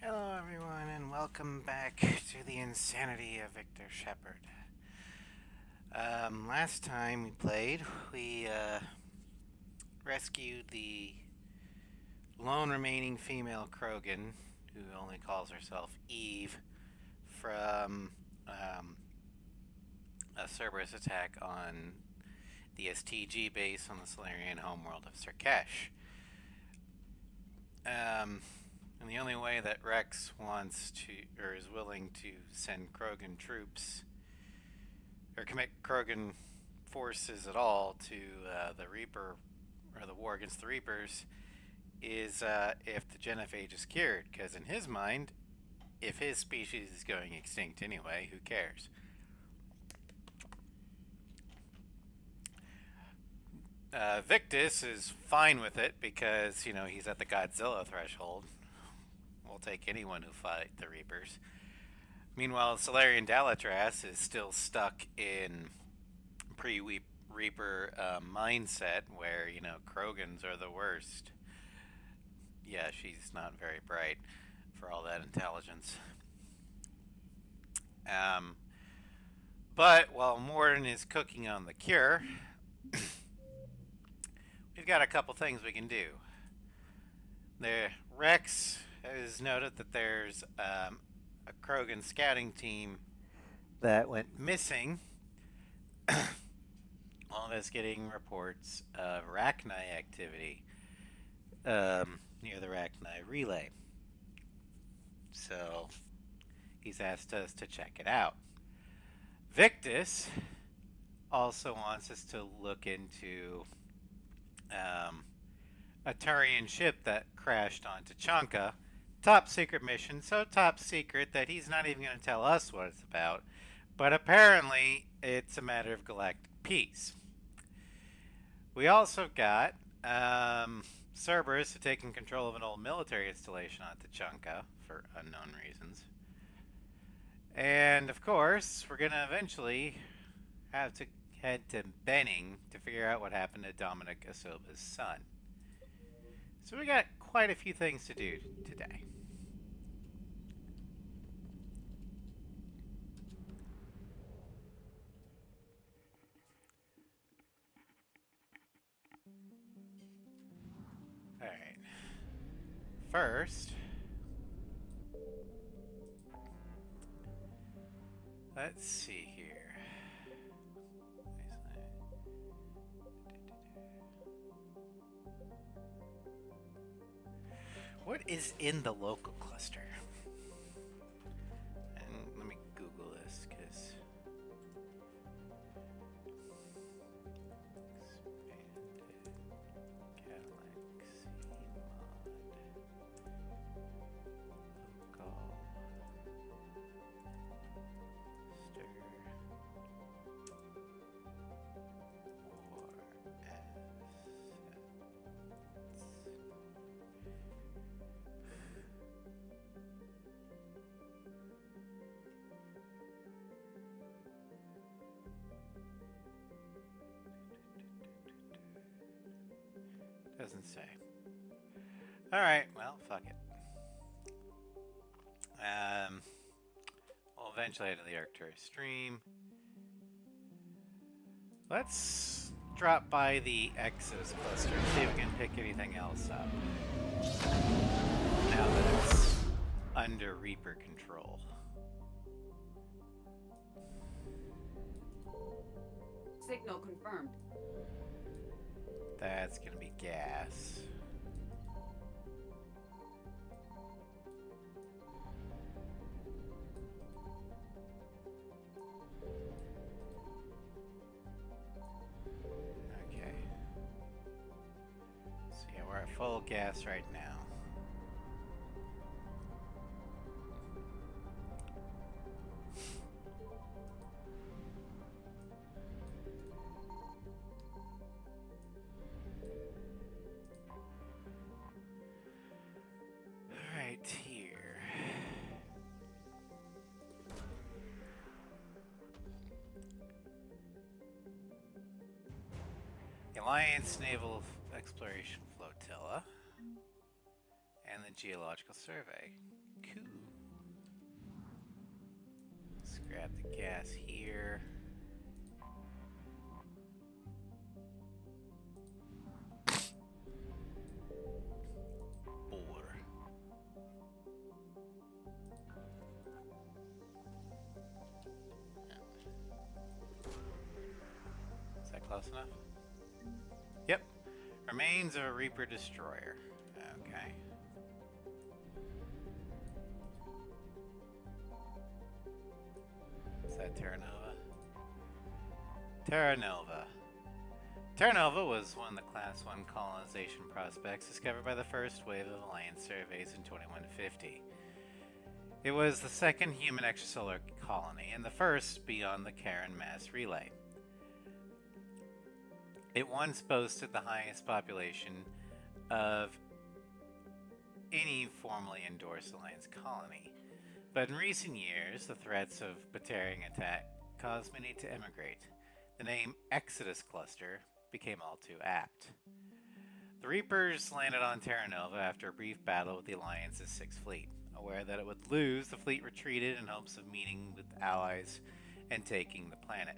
Hello, everyone, and welcome back to the insanity of Victor Shepard. Last time we played, we rescued the lone remaining female Krogan, who only calls herself Eve, from a Cerberus attack on the STG base on the Solarian homeworld of Surkesh. And the only way that Rex wants to, or is willing to send Krogan troops, or commit Krogan forces at all to the Reaper, or the war against the Reapers, is if the genophage is cured. Because in his mind, if his species is going extinct anyway, who cares? Victus is fine with it because, he's at the Godzilla threshold. We'll take anyone who fight the Reapers. Meanwhile, Solarian Dalatras is still stuck in pre-Reaper mindset where, Krogans are the worst. Yeah, she's not very bright for all that intelligence. But while Morden is cooking on the cure, we've got a couple things we can do. Rex has noted that there's a Krogan scouting team that went missing. All of us getting reports of Rachni activity near the Rachni relay. So he's asked us to check it out. Victus also wants us to look into a Turian ship that crashed onto Chanka. Top secret mission, so top secret that he's not even going to tell us what it's about. But apparently, it's a matter of galactic peace. We also got Cerberus taking control of an old military installation on Tachanka for unknown reasons. And of course, we're going to eventually have to head to Benning to figure out what happened to Dominic Asoba's son. So we got quite a few things to do today. Alright. First, let's see here. What is in the local cluster? And let me Google this because expanded galaxy mod local cluster or doesn't say. Alright, well, fuck it. We'll eventually head to the Arcturus stream. Let's drop by the Exos cluster and see if we can pick anything else up. Now that it's under Reaper control. Signal confirmed. That's gonna be gas. Okay. So yeah, we're at full gas right now. Right here. The Alliance Naval Exploration Flotilla and the Geological Survey. Cool. Let's grab the gas here. Four. Is that close enough? Yep. Remains of a Reaper destroyer. Okay. Is that Terra Nova? Terra Nova. Terra Nova was one of the Class 1 colonization prospects discovered by the first wave of Alliance surveys in 2150. It was the second human extrasolar colony and the first beyond the Karen mass relay. It once boasted the highest population of any formally endorsed Alliance colony, but in recent years, the threats of Batarian attack caused many to emigrate. The name Exodus Cluster became all too apt. The Reapers landed on Terra Nova after a brief battle with the Alliance's Sixth Fleet. Aware that it would lose, the fleet retreated in hopes of meeting with allies and taking the planet.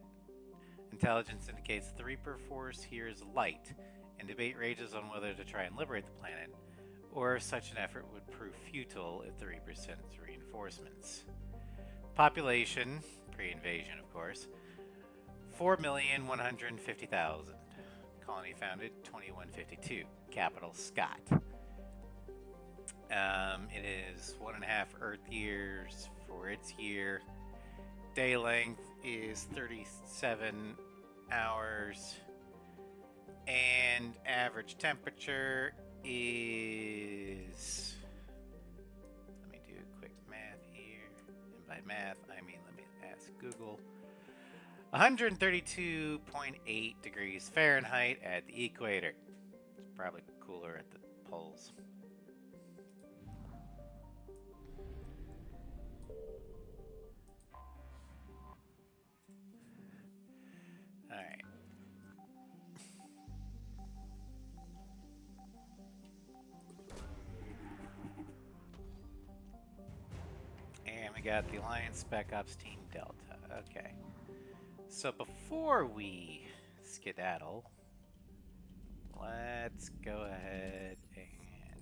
Intelligence indicates that the Reaper force here is light, and debate rages on whether to try and liberate the planet, or if such an effort would prove futile if the Reaper sent reinforcements. Population, pre-invasion of course, 4,150,000. Colony founded 2152. Capital Scott. It is 1.5 Earth years for its year. Day length is 37 hours. And average temperature is... Let me do a quick math here. And by math, I mean let me ask Google. 132.8 degrees Fahrenheit at the equator. It's probably cooler at the poles. Alright. And we got the Alliance Spec Ops Team Delta. Okay. So before we skedaddle, let's go ahead and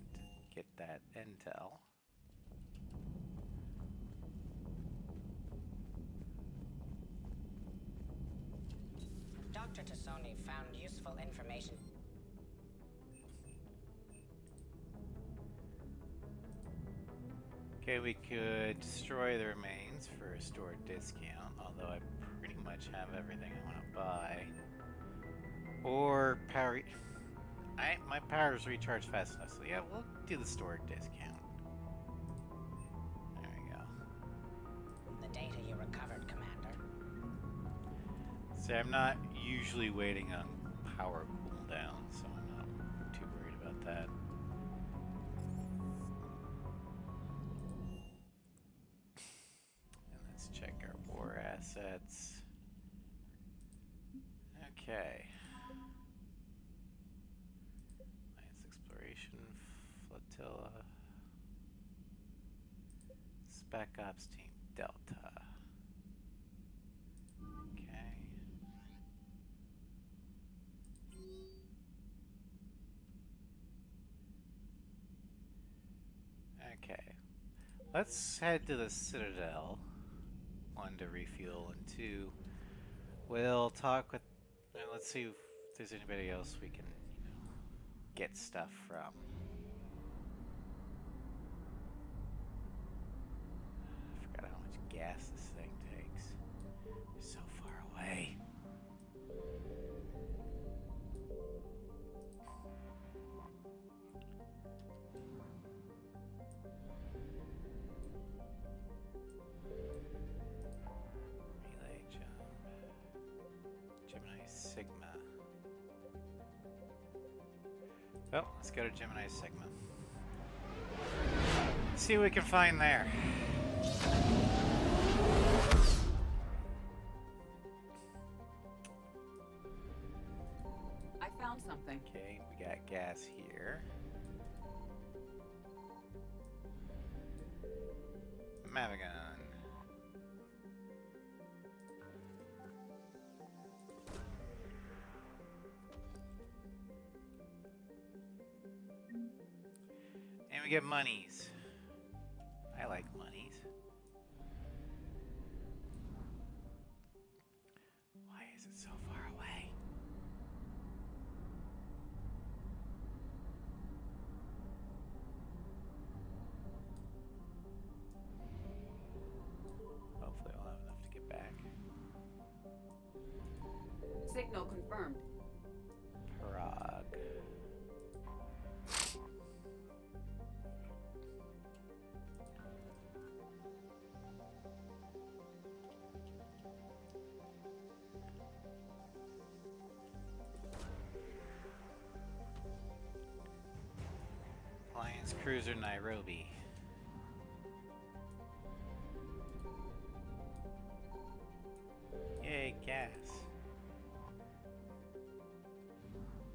get that intel. Dr. Tassoni found useful information. Okay, we could destroy the remains for a stored discount, although I pretty much have everything I want to buy. Or power... my powers recharge fast enough, so yeah, we'll do the stored discount. There we go. The data you recovered, Commander. See, I'm not usually waiting on power cooldown, so I'm not too worried about that. And let's check our war assets. Okay. Alliance Exploration Flotilla. Spec Ops Team Delta. Okay. Okay. Let's head to the Citadel. 1, to refuel, and 2, we'll talk with... let's see if there's anybody else we can, get stuff from. I forgot how much gas this thing takes. We're so far away. Relay jump. Gemini Sigma. Well, let's go to Gemini Sigma. See what we can find there. I found something. Okay, we got gas here. Mavigan. And we get monies. I like monies. Why is it so far away? Hopefully I'll have enough to get back. Signal confirmed. Prague. Alliance Cruiser Nairobi. Yay, gas.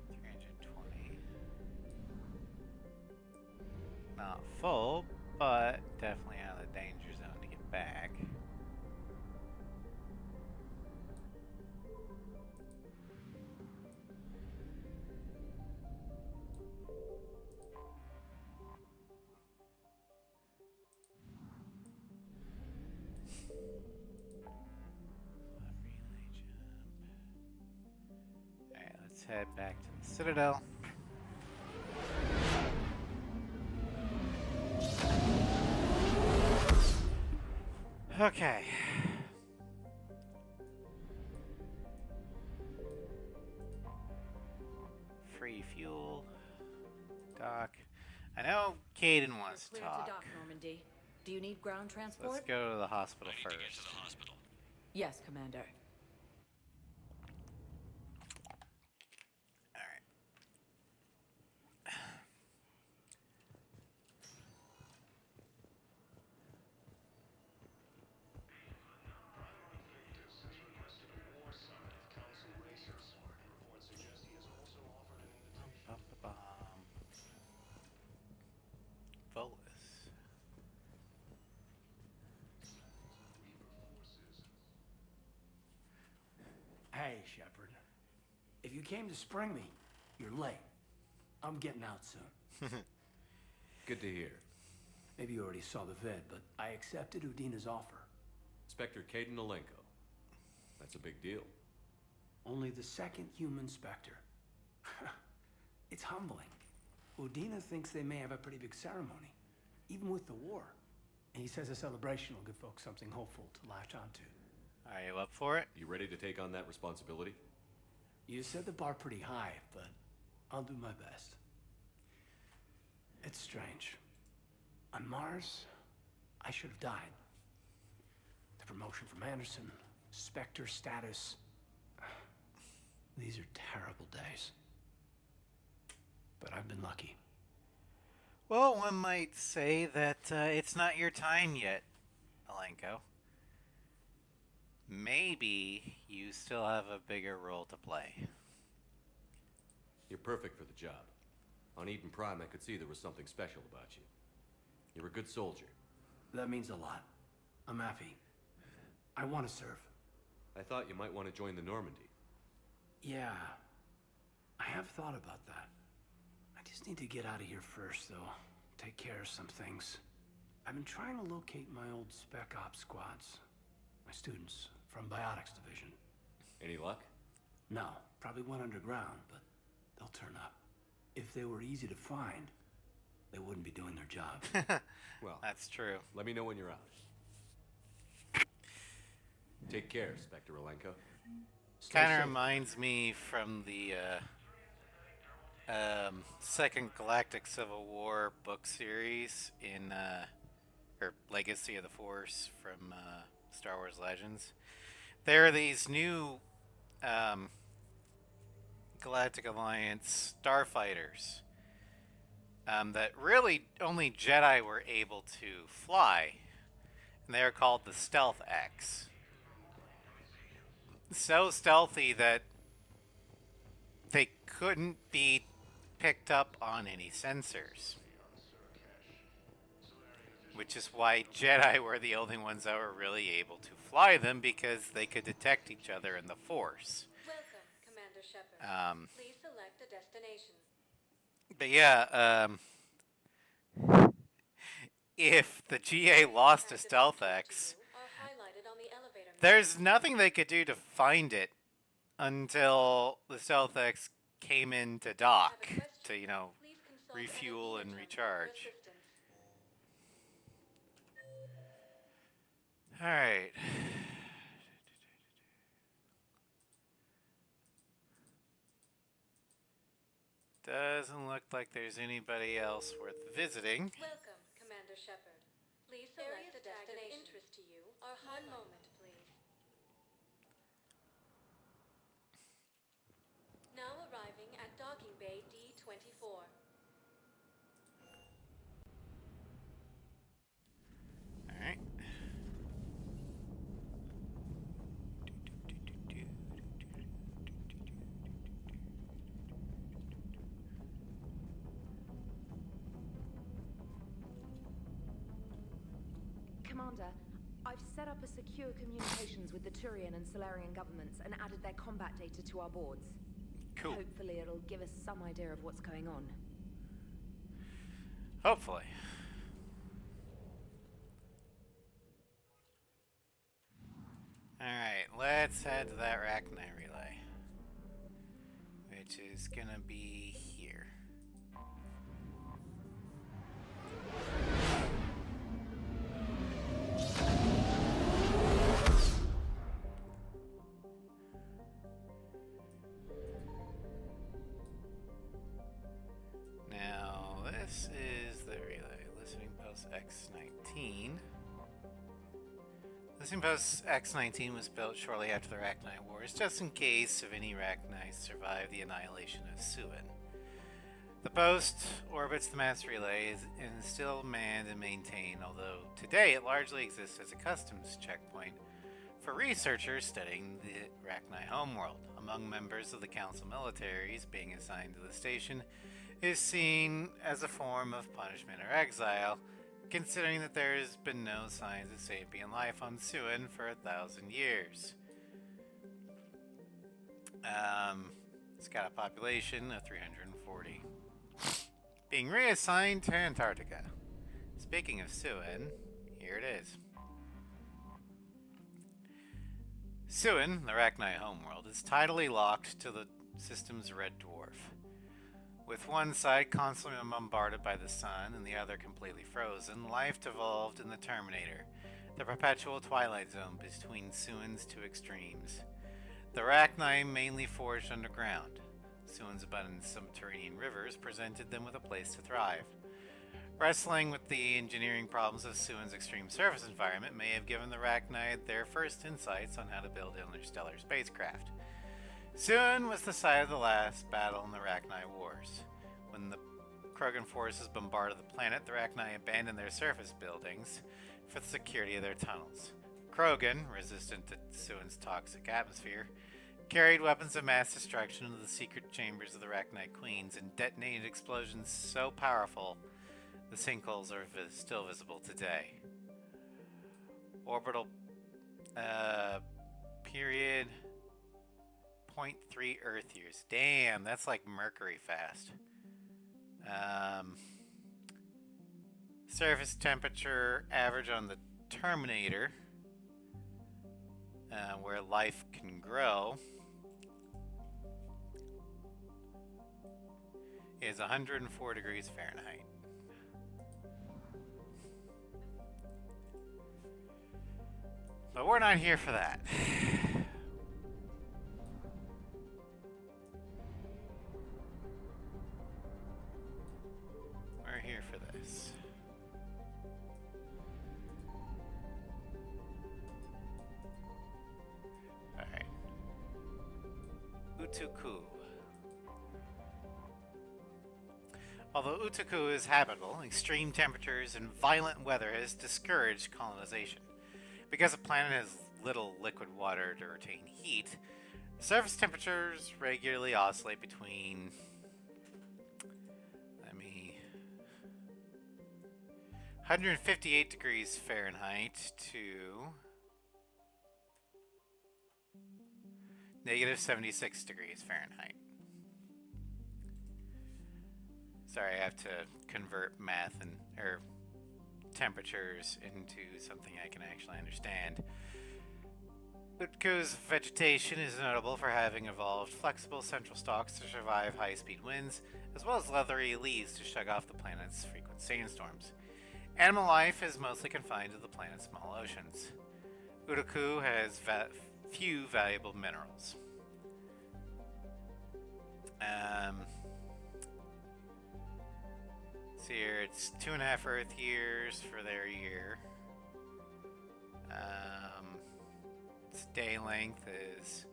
320. Not full, but definitely out of the danger zone to get back. Relay jump. Alright, let's head back to the Citadel. Okay. Free fuel. Dock. I know Caden wants to Clear talk. to dock, Normandy. Do you need ground transport? Let's go to the hospital I first. need to get to the hospital. Yes, Commander. Alright. Bum. Volus. Hey, Shepard. If you came to spring me, you're late. I'm getting out soon. Good to hear. Maybe you already saw the vid, but I accepted Udina's offer. Inspector Caden Alenko. That's a big deal. Only the second human Spectre. It's humbling. Udina thinks they may have a pretty big ceremony, even with the war. And he says a celebration will give folks something hopeful to latch onto. Are you up for it? You ready to take on that responsibility? You set the bar pretty high, but I'll do my best. It's strange. On Mars, I should have died. The promotion from Anderson, Spectre status. These are terrible days. But I've been lucky. Well, one might say that it's not your time yet, Alenko. Maybe you still have a bigger role to play. You're perfect for the job. On Eden Prime, I could see there was something special about you. You're a good soldier. That means a lot. I'm happy. I want to serve. I thought you might want to join the Normandy. Yeah, I have thought about that. I just need to get out of here first, though. Take care of some things. I've been trying to locate my old Spec Ops squads. My students from Biotics Division. Any luck? No, probably went underground, but they'll turn up. If they were easy to find, they wouldn't be doing their job. Well, That's true. let me know when you're out. Take care, Spectre Alenko. Stay Kind of safe. reminds me from the Second Galactic Civil War book series in, or Legacy of the Force from Star Wars Legends. There are these new Galactic Alliance starfighters that really only Jedi were able to fly. And they are called the Stealth X. So stealthy that they couldn't be picked up on any sensors. Which which is why Jedi were the only ones that were really able to fly them, because they could detect each other in the Force. Welcome, Commander Shepard. Um, Please select a destination. but yeah, if the GA lost to Stealth X, Are highlighted on the elevator map. there's nothing they could do to find it until the Stealth X came in to dock Have a question? to, you know, Please consult refuel LE3 and for recharge. assistance. Alright. Doesn't look like there's anybody else worth visiting. Welcome, Commander Shepard. Please select a destination. Interest to you. One moment, please. Now arriving at docking bay D24. Alright. Commander, I've set up a secure communications with the Turian and Solarian governments and added their combat data to our boards. Cool. Hopefully it'll give us some idea of what's going on. Hopefully. Alright, let's head to that Rachni relay. Which is gonna be here. Now, this is the relay. Listening post X-19. Listening post X-19 was built shortly after the Rachni Wars, just in case of any Rachni survived the annihilation of Suin. The post orbits the mass relay and is still manned and maintained, although today it largely exists as a customs checkpoint for researchers studying the Rachni homeworld. Among members of the Council militaries being assigned to the station is seen as a form of punishment or exile, considering that there has been no signs of sapient life on Suin for 1,000 years. It's got a population of 340. Being reassigned to Antarctica. Speaking of Suin, here it is. Suin, the Rachni homeworld, is tidally locked to the system's red dwarf. With one side constantly bombarded by the sun and the other completely frozen, life devolved in the Terminator, the perpetual twilight zone between Suin's two extremes. The Rachni mainly foraged underground. Suin's abundant subterranean rivers presented them with a place to thrive. Wrestling with the engineering problems of Suin's extreme surface environment may have given the Rachni their first insights on how to build interstellar spacecraft. Suin was the site of the last battle in the Rachni Wars. When the Krogan forces bombarded the planet, the Rachni abandoned their surface buildings for the security of their tunnels. Krogan, resistant to Suin's toxic atmosphere, carried weapons of mass destruction into the secret chambers of the Rachni Queens and detonated explosions so powerful the sinkholes are still visible today. Orbital period 0.3 Earth years. Damn, that's like Mercury fast. Surface temperature average on the Terminator, where life can grow, is 104 degrees Fahrenheit. But we're not here for that. We're here for this. Alright. Utuku. Although Utuku is habitable, extreme temperatures and violent weather has discouraged colonization. Because the planet has little liquid water to retain heat, surface temperatures regularly oscillate between... 158 degrees Fahrenheit to negative 76 degrees Fahrenheit. Sorry, I have to convert math and or temperatures into something I can actually understand. Utku's vegetation is notable for having evolved flexible central stalks to survive high-speed winds, as well as leathery leaves to shrug off the planet's frequent sandstorms. Animal life is mostly confined to the planet's small oceans. Utku has few valuable minerals. See here, it's 2.5 Earth years for their year. Its day length is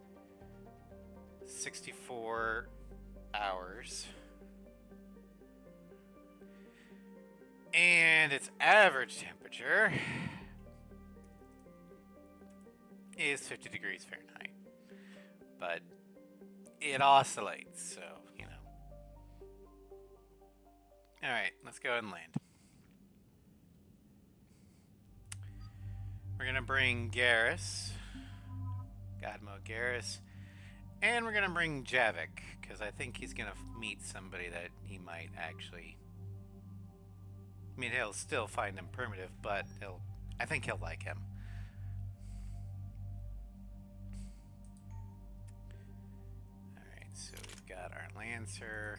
64 hours. And its average temperature is 50 degrees Fahrenheit. But it oscillates, so, you know. Alright, let's go ahead and land. We're going to bring Garrus. God mode Garrus. And we're going to bring Javik, because I think he's going to meet somebody that he might actually... I mean, he'll still find him primitive, but I think he'll like him. Alright, so we've got our Lancer,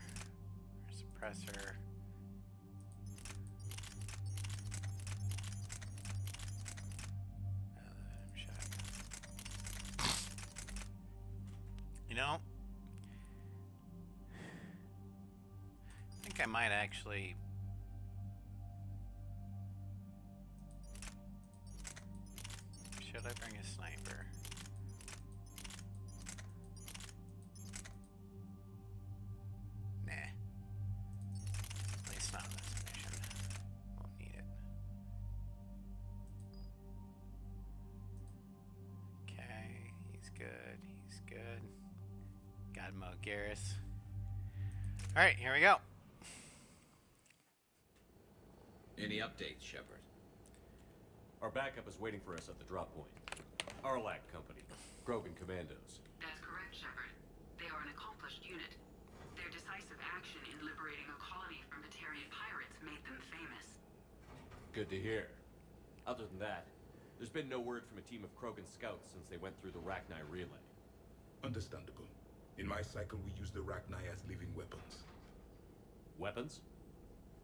our Suppressor. You know, I think I might actually... Should I bring a sniper? Nah. At least not on this mission. Won't need it. Okay, he's good. He's good. God mode Garrus. Alright, here we go. Any updates, Shepard? Our backup is waiting for us at the drop point. Arlac Company, Krogan Commandos. That's correct, Shepard. They are an accomplished unit. Their decisive action in liberating a colony from Batarian pirates made them famous. Good to hear. Other than that, there's been no word from a team of Krogan scouts since they went through the Rachni relay. Understandable. In my cycle, we use the Rachni as living weapons. Weapons?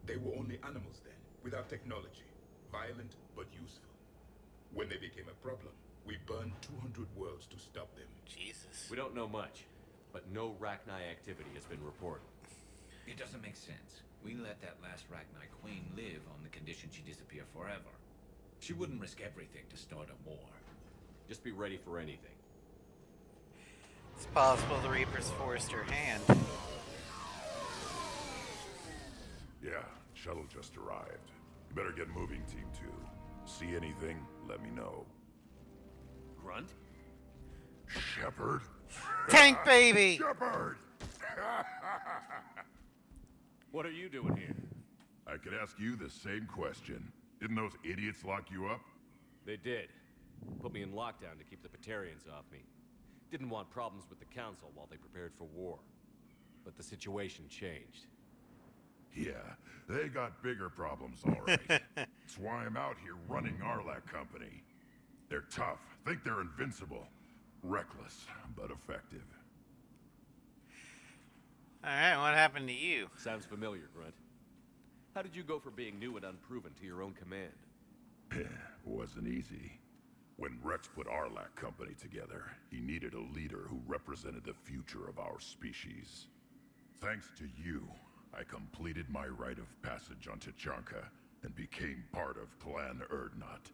They were only animals then, without technology. Violent, but useful. When they became a problem, we burned 200 worlds to stop them. Jesus. We don't know much, but no Rachni activity has been reported. It doesn't make sense. We let that last Rachni queen live on the condition she disappear forever. She wouldn't risk everything to start a war. Just be ready for anything. It's possible the Reapers forced her hand. Yeah, shuttle just arrived. You better get moving, Team 2. See anything, let me know. Grunt? Shepard? Tank baby! Shepard! What are you doing here? I could ask you the same question. Didn't those idiots lock you up? They did. Put me in lockdown to keep the Batarians off me. Didn't want problems with the Council while they prepared for war. But the situation changed. Yeah, they got bigger problems, all right. That's why I'm out here running Arlac Company. They're tough, think they're invincible. Reckless, but effective. Alright, what happened to you? Sounds familiar, Grunt. How did you go from being new and unproven to your own command? Wasn't easy. When Rex put Arlac Company together, he needed a leader who represented the future of our species. Thanks to you, I completed my rite of passage on Tachanka and became part of Clan Erdnot.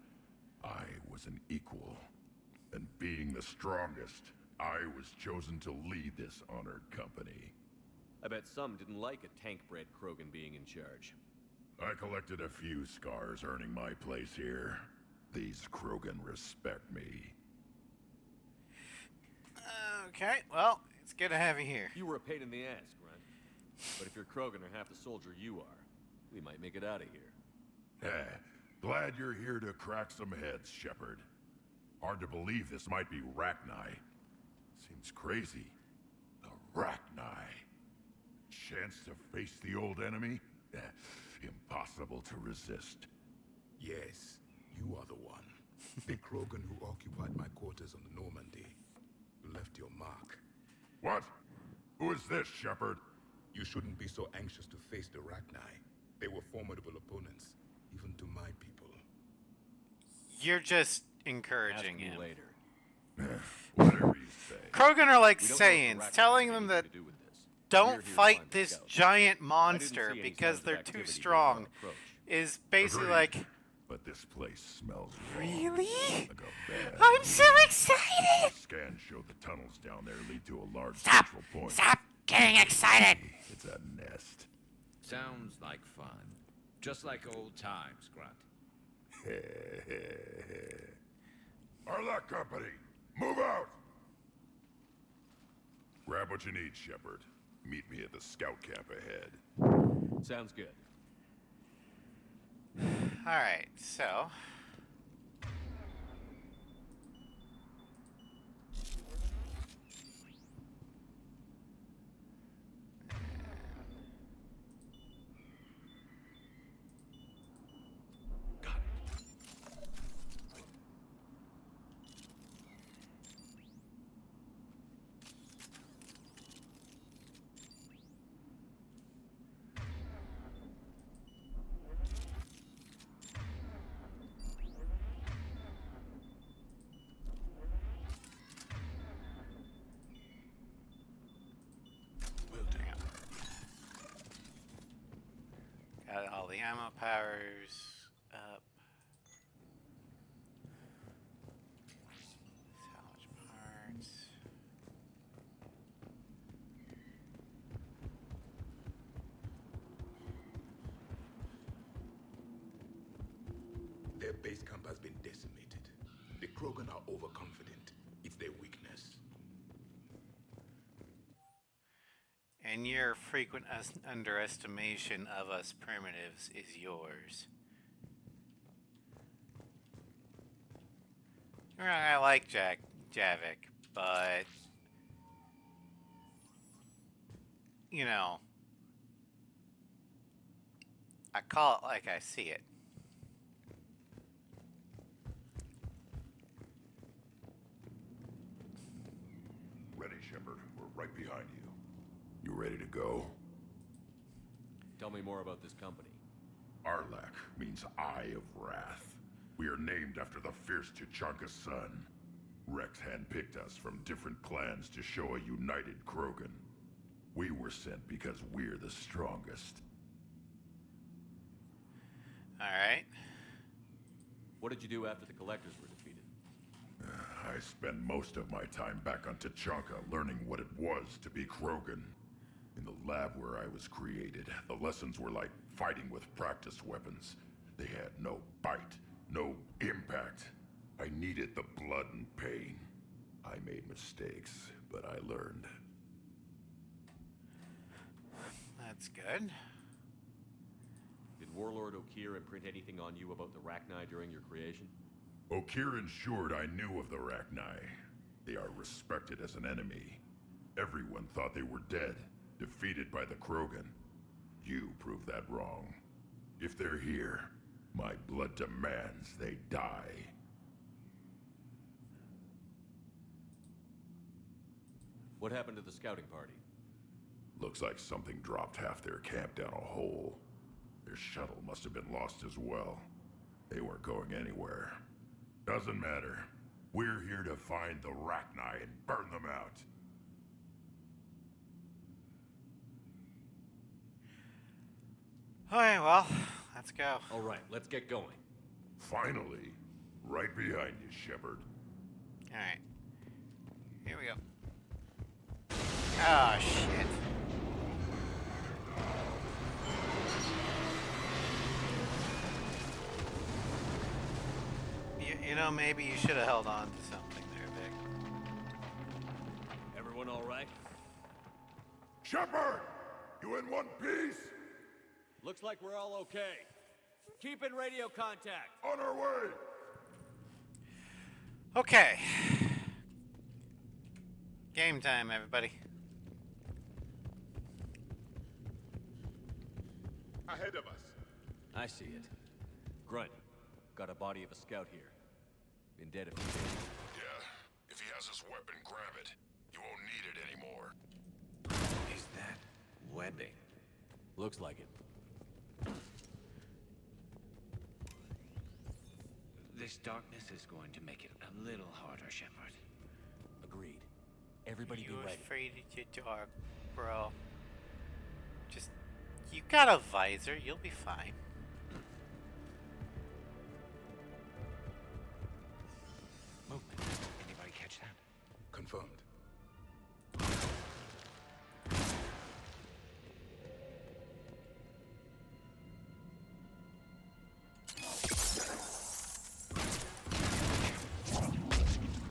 I was an equal, and being the strongest, I was chosen to lead this honored company. I bet some didn't like a tank-bred Krogan being in charge. I collected a few scars earning my place here. These Krogan respect me. Okay, well, it's good to have you here. You were a pain in the ass, Grunt. But if you're Krogan or half the soldier you are, we might make it out of here. Glad you're here to crack some heads, Shepard. Hard to believe this might be Rachni. Seems crazy. The Rachni. Chance to face the old enemy? Impossible to resist. Yes, you are the one. The Krogan who occupied my quarters on the Normandy. You left your mark. What? Who is this, Shepard? You shouldn't be so anxious to face the Rachni. They were formidable opponents, even to my people. You're just Ask encouraging me him. later. Whatever you say. Krogan are like We don't know if the Saiyans, Rachni telling have them that anything to do with this. We're don't here to fight find the this scouts. giant I didn't monster see any because signs of they're too activity during strong our approach. is basically Agreed. like, But this place smells wrong. really? Like a bad I'm so excited! Scans show the tunnels down there lead to a large Stop! central point. Stop getting excited! It's a nest. Sounds like fun. Just like old times, Grunt. Arlec Company, move out! Grab what you need, Shepard. Meet me at the scout camp ahead. Sounds good. Alright, so. Got all the ammo powers up. Salvage parts. Their base camp has been decimated. The Krogan are overconfident. It's their weakness. And your frequent underestimation of us primitives is yours. I like Javik, but you know, I call it like I see it. Ready, Shepard. We're right behind you. You ready to go? Tell me more about this company. Arlec means Eye of Wrath. We are named after the fierce Tuchanka's son. Rex handpicked us from different clans to show a united Krogan. We were sent because we're the strongest. Alright. What did you do after the Collectors were defeated? I spent most of my time back on Tuchanka learning what it was to be Krogan. In the lab where I was created, the lessons were like fighting with practice weapons. They had no bite, no impact. I needed the blood and pain. I made mistakes, but I learned. That's good. Did Warlord Okir imprint anything on you about the Rachni during your creation? Okir ensured I knew of the Rachni. They are respected as an enemy. Everyone thought they were dead, defeated by the Krogan. You proved that wrong. If they're here, my blood demands they die. What happened to the scouting party? Looks like something dropped half their camp down a hole. Their shuttle must have been lost as well. They weren't going anywhere. Doesn't matter. We're here to find the Rachni and burn them out. Okay, well, let's go. All right, let's get going. Finally. Right behind you, Shepard. Alright. Here we go. Oh, shit. You know, maybe you should have held on to something there, Vic. Everyone all right? Shepard! You in one piece? Looks like we're all okay. Keep in radio contact. On our way! Okay. Game time, everybody. Ahead of us. I see it. Grunt, got a body of a scout here. Been dead a few days. Yeah, if he has his weapon, grab it. You won't need it anymore. Is that webbing? Looks like it. This darkness is going to make it a little harder, Shepard. Agreed. Everybody be You ready. afraid of your dark, bro? Just, you got a visor. You'll be fine. Movement. Anybody catch that? Confirmed.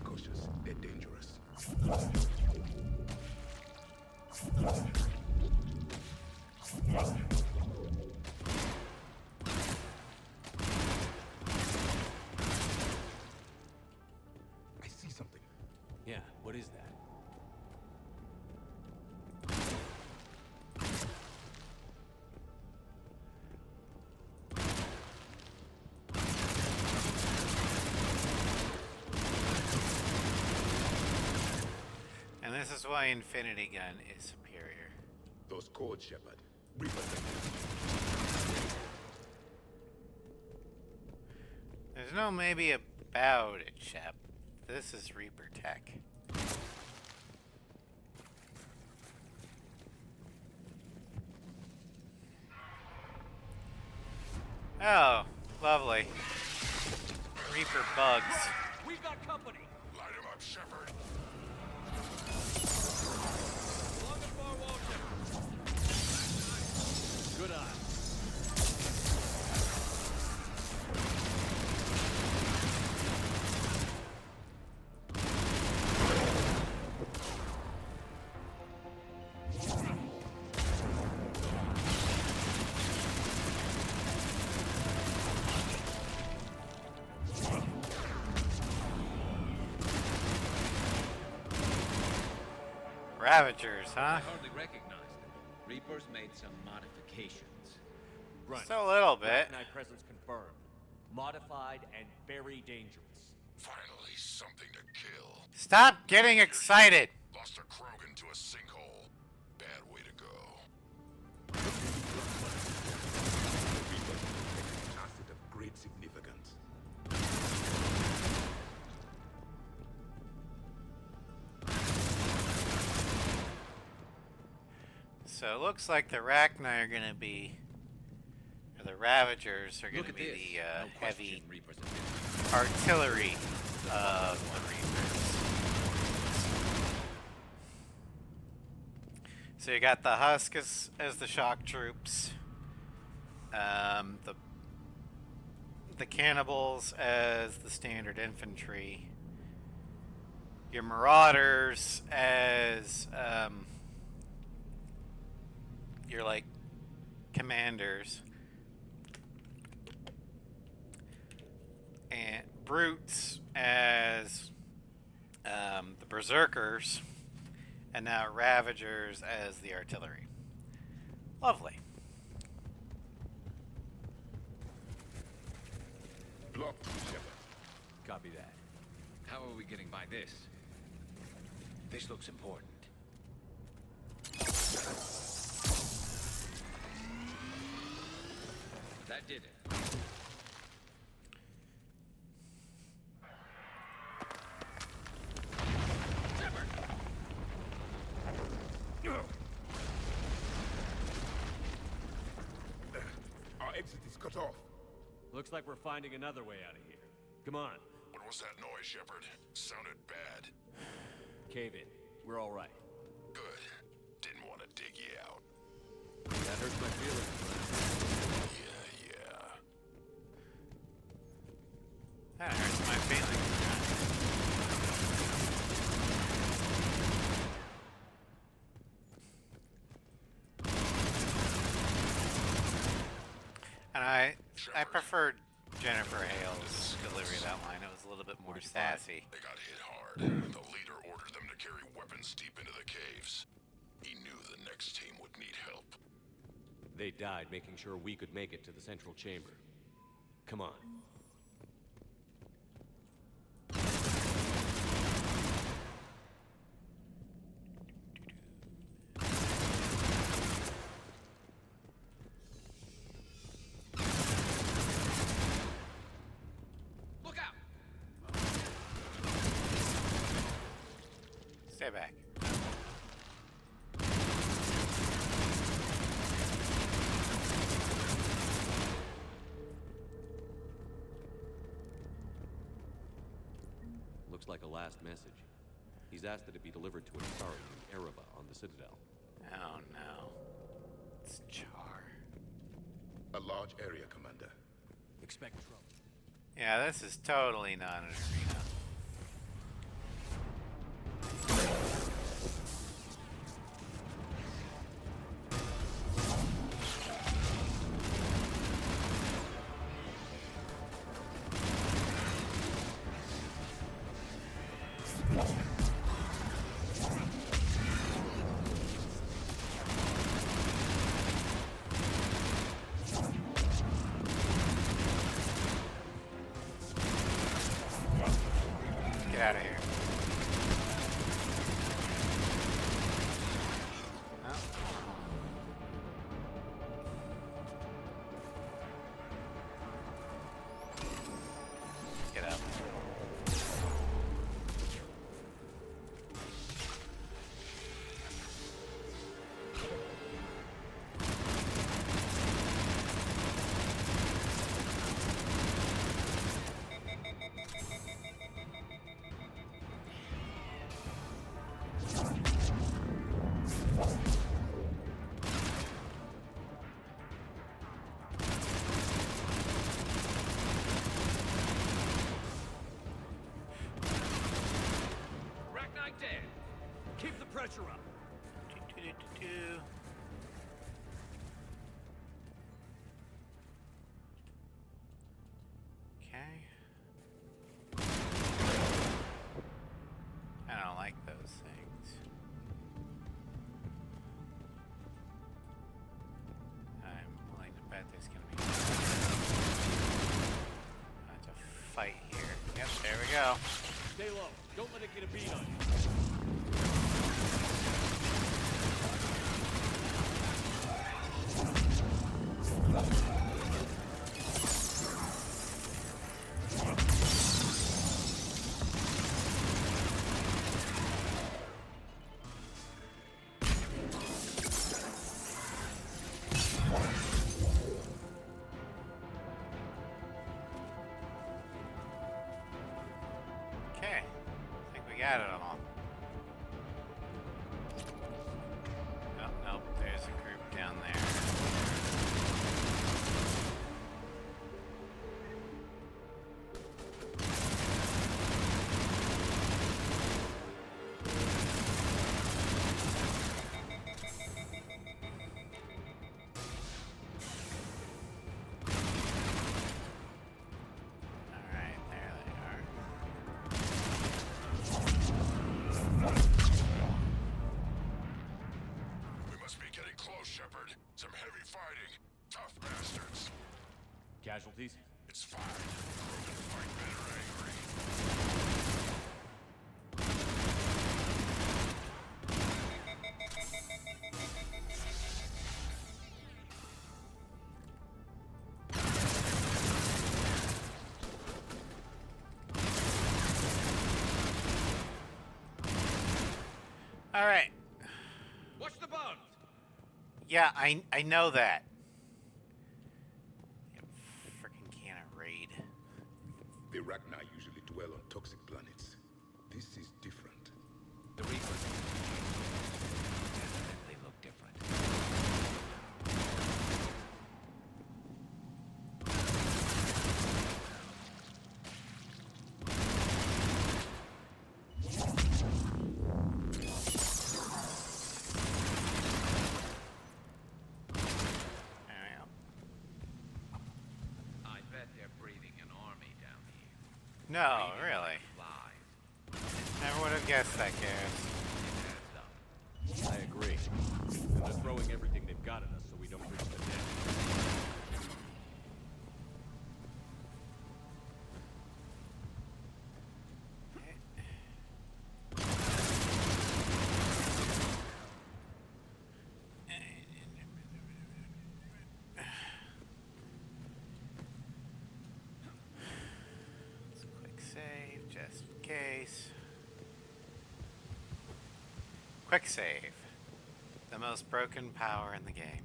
Cautious. They're dangerous. I see something. Yeah, what is that? And this is why Infinity Gun is superior. Those codes, Shepard. Reaper them. There's no maybe about it, Shep. This is Reaper tech. Oh, lovely. Reaper bugs. We got company. Light him up, Shepard. Along the far wall, Shepard. Good eye. Ravagers, huh? I hardly recognize them. Reapers made some modifications. Grunt. Just a little bit. Arachnite presence confirmed. Modified and very dangerous. Finally, something to kill. Stop getting excited. Lost a Krogan to a sinkhole. Bad way to go. Reapers an asset of great significance. So it looks like the Arachnite are gonna be, or the Ravagers are Look gonna at be this. the No heavy question Reapers have been. artillery of the Reapers. So you got the Husk as the shock troops, the Cannibals as the standard infantry, your Marauders as your like commanders, and Brutes as the Berserkers, and now Ravagers as the artillery. Lovely. Block 2, Shepard. Copy that. How are we getting by this? This looks important. That did it. Our exit is cut off. Looks like we're finding another way out of here. Come on. What was that noise, Shepard? Sounded bad. Cave in. We're all right. Good. Didn't want to dig you out. That hurts my feelings. Yeah. That hurts my feelings. And I preferred Jennifer Hale's delivery of that line. It was a little bit more sassy. They got hit hard. The leader ordered them to carry weapons deep into the caves. He knew the next team would need help. They died making sure we could make it to the central chamber. Come on. Stay back. Looks like a last message. He's asked that it be delivered to a Asari named Ereba on the Citadel. Oh no. It's Char. A large area, Commander. Expect trouble. Yeah, this is totally not an arena. Get out of here. No. Get up. Keep the pressure up. Okay. I don't like those things. I'm willing to bet there's gonna be a fight here. Yep, there we go. Stay low. Don't let it get a beat on you. Okay. I think we got it all. Oh, nope. There's a group down there. Alright, there they are. We must be getting close, Shepard. Some heavy fighting. Tough bastards. Casualties? It's fine. We're gonna fight better angry. Alright. Watch the bones! Yeah, I know that. You freaking can't raid. The Ragnar usually dwell on toxic planets. This is different. The Reapers definitely look different. There we go. No, really. Never would have guessed that, Garrus. I agree. And they're throwing everything they've got at us so we don't reach the net. Quick save, just in case. Quick save. The most broken power in the game.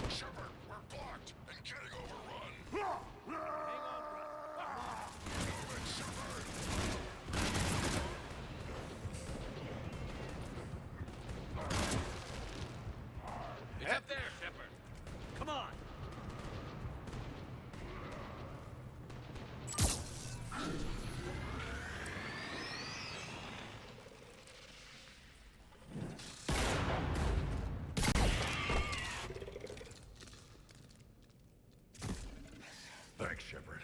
Shepard, we're blocked and getting overrun. It's up there, Shepard. Come on. Thanks, Shepard.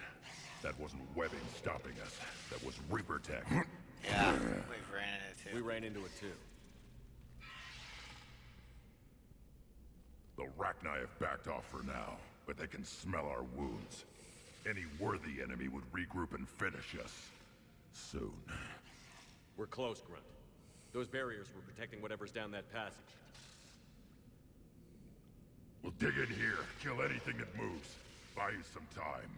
That wasn't webbing stopping us. That was Reaper tech. Yeah, we've ran into it We too. ran into it too. The Rachni have backed off for now, but they can smell our wounds. Any worthy enemy would regroup and finish us. Soon. We're close, Grunt. Those barriers were protecting whatever's down that passage. We'll dig in here, kill anything that moves. Buy you some time.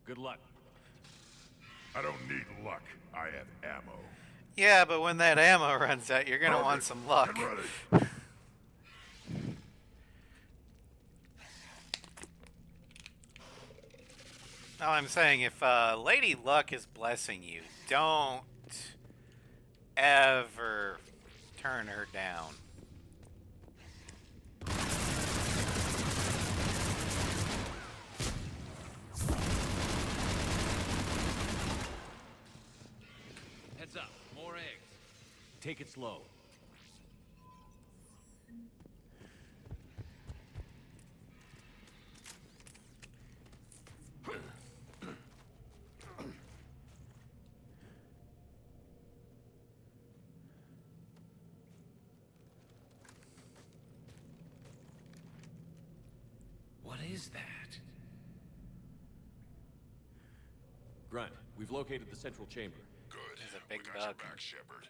Good luck. I don't need luck. I have ammo. Yeah, but when that ammo runs out, you're gonna want some luck. Get ready. All I'm saying, if Lady Luck is blessing you, don't ever turn her down. Heads up, more eggs. Take it slow. What is that? Grunt, we've located the central chamber. Good. There's a big we got your bug. back, Shepard.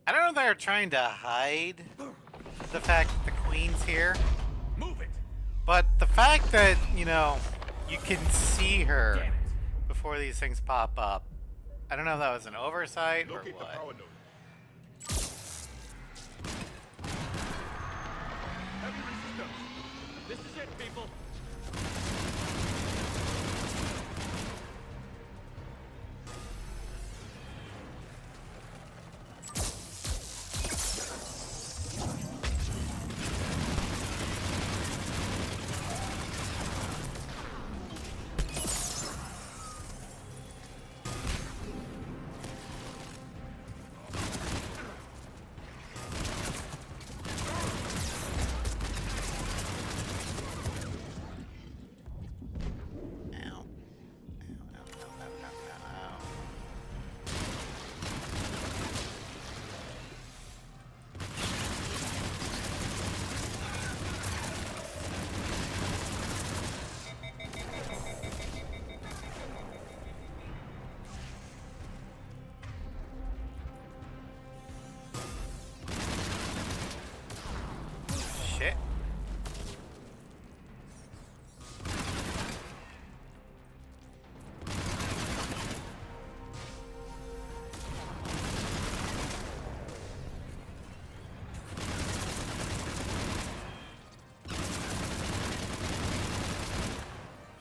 I don't know if they're trying to hide the fact that the Queen's here, Move it! but the fact that, you know, you can see her before these things pop up, I don't know if that was an oversight or Locate the what. power node. Heavy resistance! This is it, people! Shit.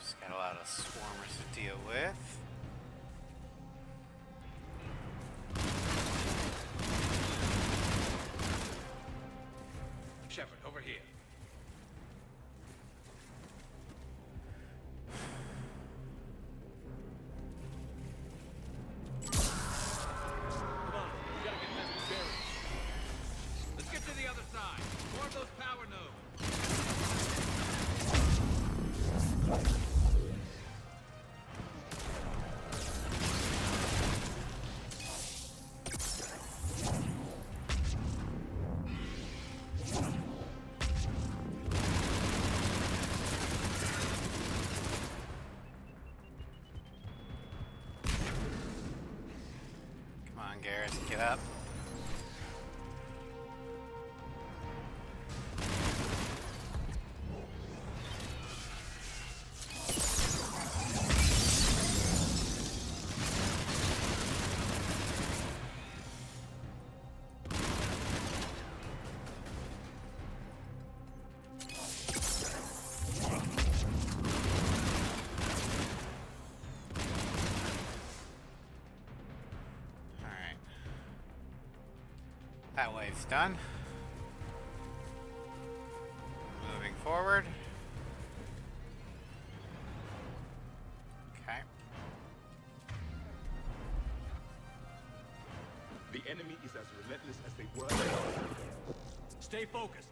Just got a lot of swarmers to deal with. Shepard, over here. Come on, we gotta get past these barriers. Let's get to the other side. More of those power nodes. Just get up. That wave's done. Moving forward. Okay. The enemy is as relentless as they were. Stay focused.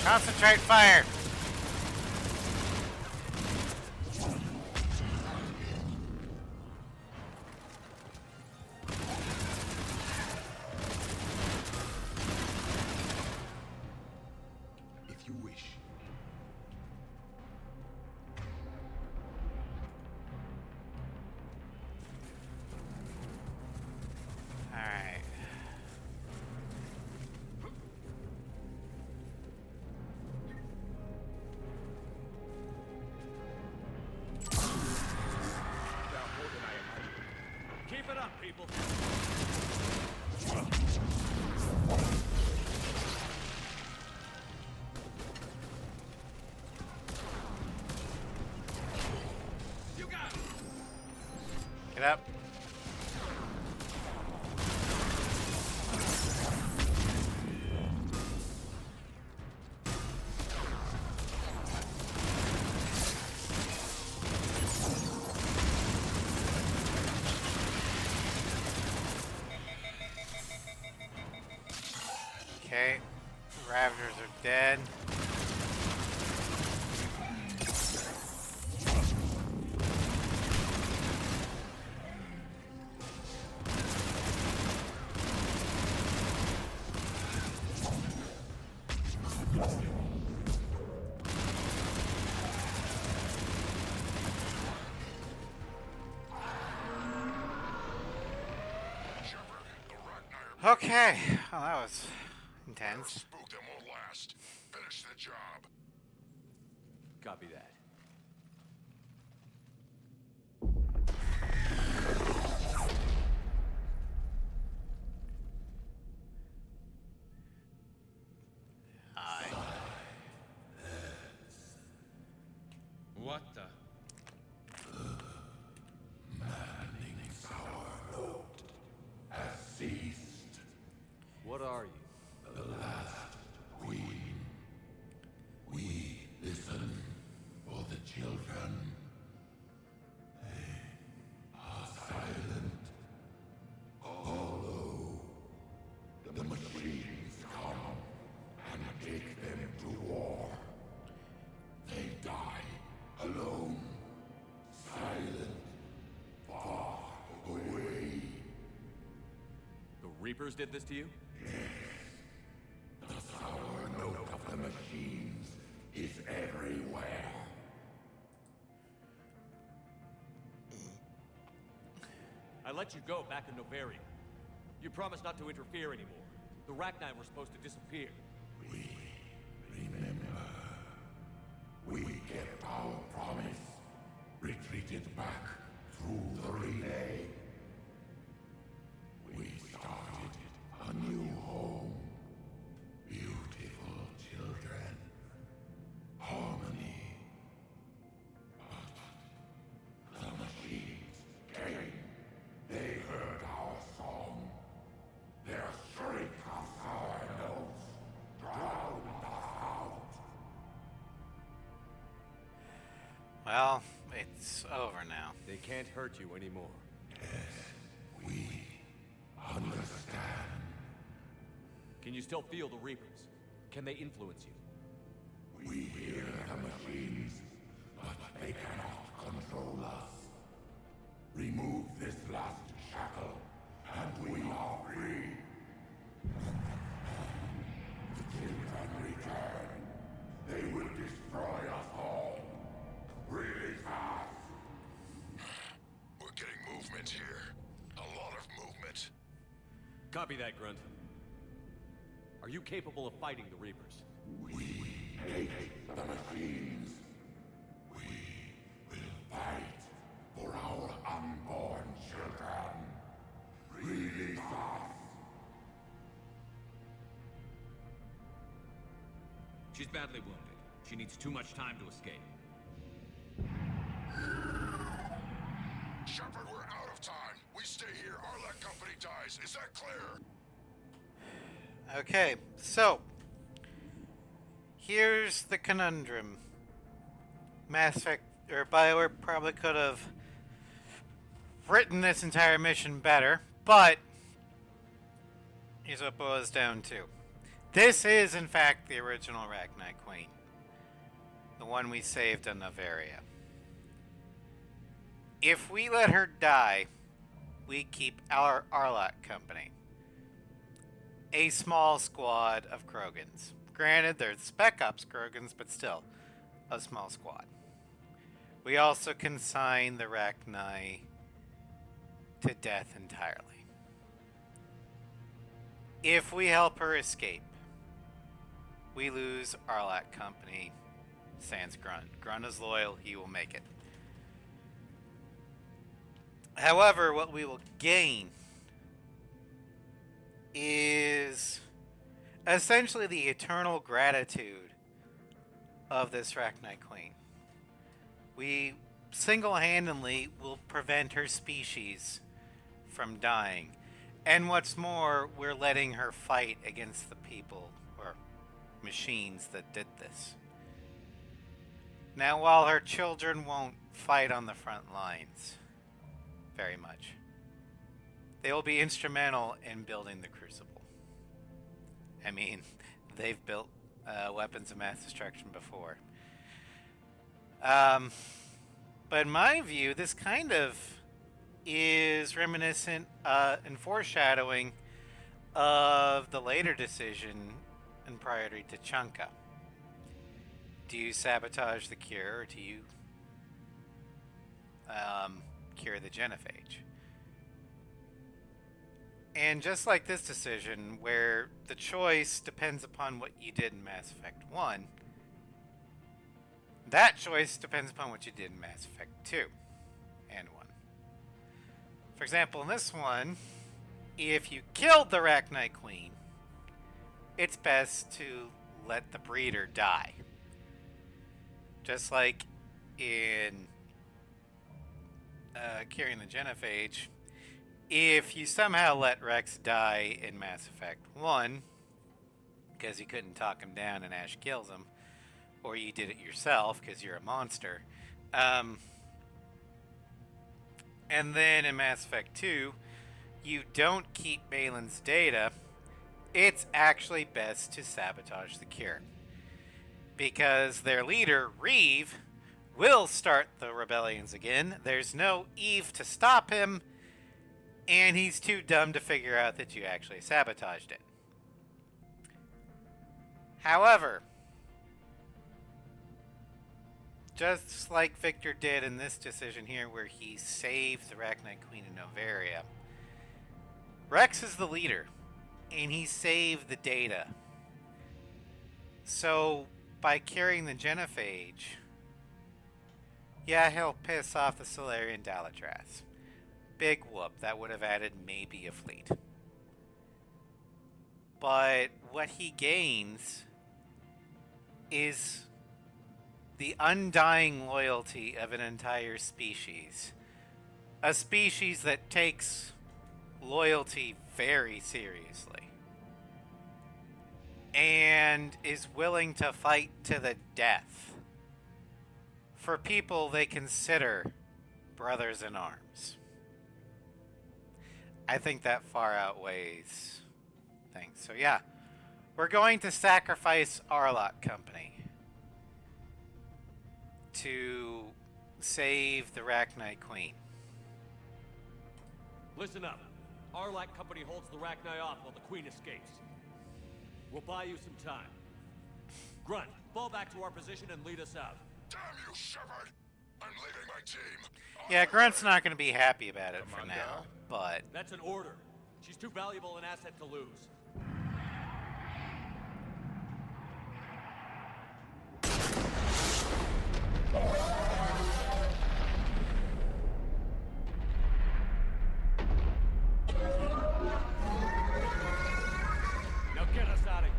Concentrate fire. If you wish. All right. Keep it up, people. You got it. Get up. Okay, Ravagers are dead. Okay, well that was intense. Spook them won't last. Finish the job. Copy that. What the? What are you? Queen. We listen for the children. They are silent. Although the machines come and take them to war, they die alone, silent, far away. The Reapers did this to you? The sour note of the machines is everywhere. I let you go back in Novaria. You promised not to interfere anymore. The Rachni were supposed to disappear. We remember. We kept our promise. Retreated back through the relay. We started a new home. Beautiful children. Harmony. But the machines came. They heard our song. Their shriek of sour notes drowned us out. Well, it's over now. They can't hurt you anymore. We understand. Can you still feel the Reapers? Can they influence you? We hear the machines, but they cannot control us. Remove this last shackle, and we are free. Till can return, they will destroy us all. Really fast. We're getting movement here. A lot of movement. Copy that, Grunt. Are you capable of fighting the Reapers? We hate the machines. We will fight for our unborn children. Release us. She's badly wounded. She needs too much time to escape. Shepard, we're out of time. We stay here, Arlec Company dies. Is that clear? Okay, so here's the conundrum. Mass Effect, or BioWare probably could have written this entire mission better, but here's what it boils down to. This is, in fact, the original Arachnite Queen. The one we saved on Novaria. If we let her die, we keep our Arlec Company. A small squad of Krogans. Granted, they're Spec Ops Krogans, but still, a small squad. We also consign the Rachni to death entirely. If we help her escape, we lose Arlec Company, sans Grunt. Grunt is loyal, he will make it. However, what we will gain is essentially the eternal gratitude of this Rachni Queen. We single-handedly will prevent her species from dying. And what's more, we're letting her fight against the people, or machines, that did this. Now, while her children won't fight on the front lines very much, they will be instrumental in building the Crucible. I mean, they've built weapons of mass destruction before. But in my view, this kind of is reminiscent and foreshadowing of the later decision in Priority to Chunka. Do you sabotage the cure, or do you cure the genophage? And just like this decision, where the choice depends upon what you did in Mass Effect 1, that choice depends upon what you did in Mass Effect 2 and 1. For example, in this one, if you killed the Rachni Queen, it's best to let the breeder die. Just like in curing the genophage, if you somehow let Rex die in Mass Effect 1, because you couldn't talk him down and Ash kills him, or you did it yourself because you're a monster, and then in Mass Effect 2, you don't keep Balin's data, it's actually best to sabotage the cure. Because their leader, Reeve, will start the rebellions again. There's no Eve to stop him, and he's too dumb to figure out that you actually sabotaged it. However, just like Victor did in this decision here, where he saved the Rachni Queen in Novaria, Rex is the leader, and he saved the data. So, by carrying the genophage, yeah, he'll piss off the Solarian Dalatras. Big whoop, that would have added maybe a fleet. But what he gains is the undying loyalty of an entire species. A species that takes loyalty very seriously. And is willing to fight to the death for people they consider brothers in arms. I think that far outweighs things. So yeah, we're going to sacrifice Arlec Company to save the Rachni Queen. Listen up. Arlac Company holds the Rachni off while the Queen escapes. We'll buy you some time. Grunt, fall back to our position and lead us out. Damn you, Shepard! I'm leaving my team. Yeah, Grunt's not going to be happy about it for now, but... That's an order. She's too valuable an asset to lose. Now get us out of here.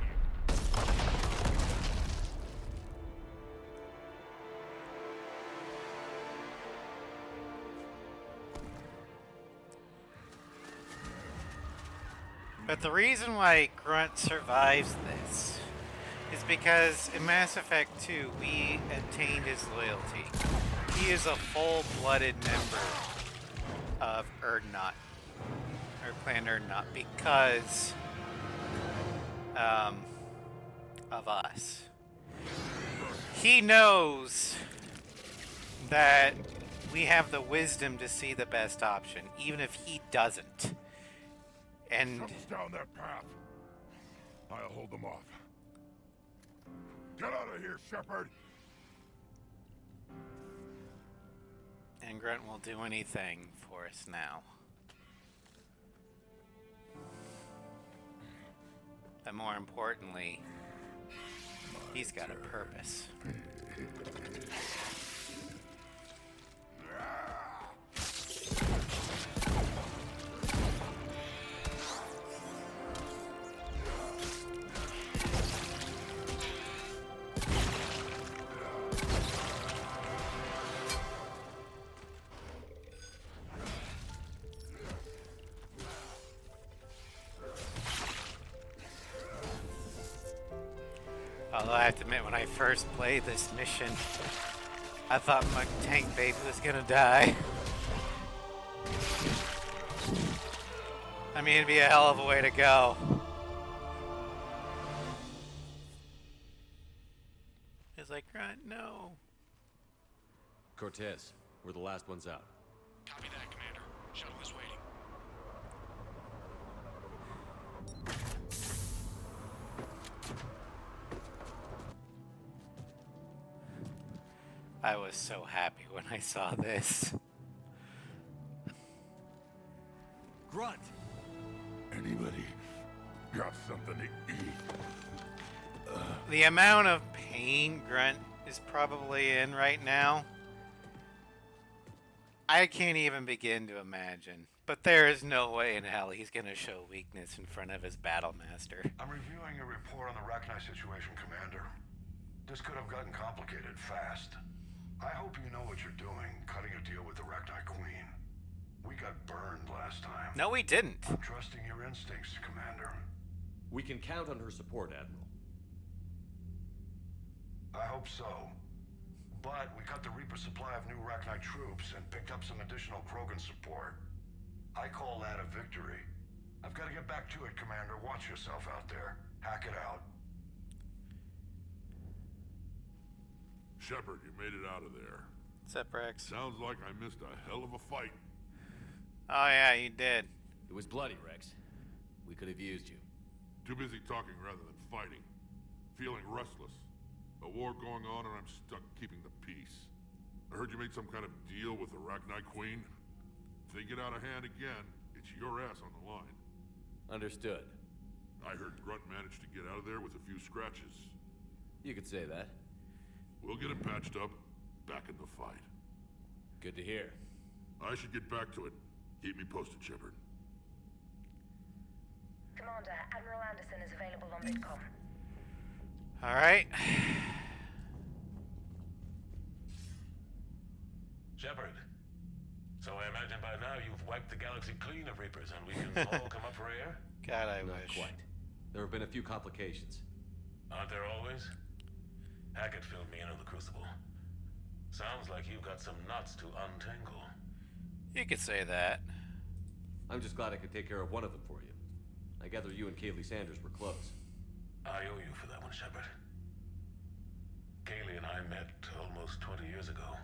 But the reason why Grunt survives this is because in Mass Effect 2, we obtained his loyalty. He is a full-blooded member of Urdnot, or Clan Urdnot, because of us. He knows that we have the wisdom to see the best option, even if he doesn't. And Something's down that path. I'll hold them off. Get out of here, Shepard! And Grunt will do anything for us now. But more importantly, he's got a purpose. Although I have to admit, when I first played this mission, I thought my tank baby was gonna die. I mean, it'd be a hell of a way to go. It's like, Grunt, no. Cortez, we're the last ones out. Copy that, Commander. Shuttle is waiting. I was so happy when I saw this. Grunt! Anybody got something to eat? The amount of pain Grunt is probably in right now, I can't even begin to imagine. But there is no way in hell he's gonna show weakness in front of his battle master. I'm reviewing a report on the Rachni situation, Commander. This could have gotten complicated fast. I hope you know what you're doing, cutting a deal with the Rachni Queen. We got burned last time. No, we didn't. I'm trusting your instincts, Commander. We can count on her support, Admiral. I hope so. But we cut the Reaper supply of new Rachni troops and picked up some additional Krogan support. I call that a victory. I've got to get back to it, Commander. Watch yourself out there. Hack it out. Shepard, you made it out of there. What's up, Rex? Sounds like I missed a hell of a fight. Oh yeah, you did. It was bloody, Rex. We could have used you. Too busy talking rather than fighting. Feeling restless. A war going on and I'm stuck keeping the peace. I heard you made some kind of deal with the Rachni Queen. If they get out of hand again, it's your ass on the line. Understood. I heard Grunt managed to get out of there with a few scratches. You could say that. We'll get him patched up, back in the fight. Good to hear. I should get back to it. Keep me posted, Shepard. Commander, Admiral Anderson is available on Midcom. Alright. Shepard. So I imagine by now you've wiped the galaxy clean of Reapers and we can all come up for air? God, I Not wish. quite. There have been a few complications. Aren't there always? Hackett filled me in on the Crucible. Sounds like you've got some knots to untangle. You could say that. I'm just glad I could take care of one of them for you. I gather you and Kaylee Sanders were close. I owe you for that one, Shepard. Kaylee and I met almost 20 years ago.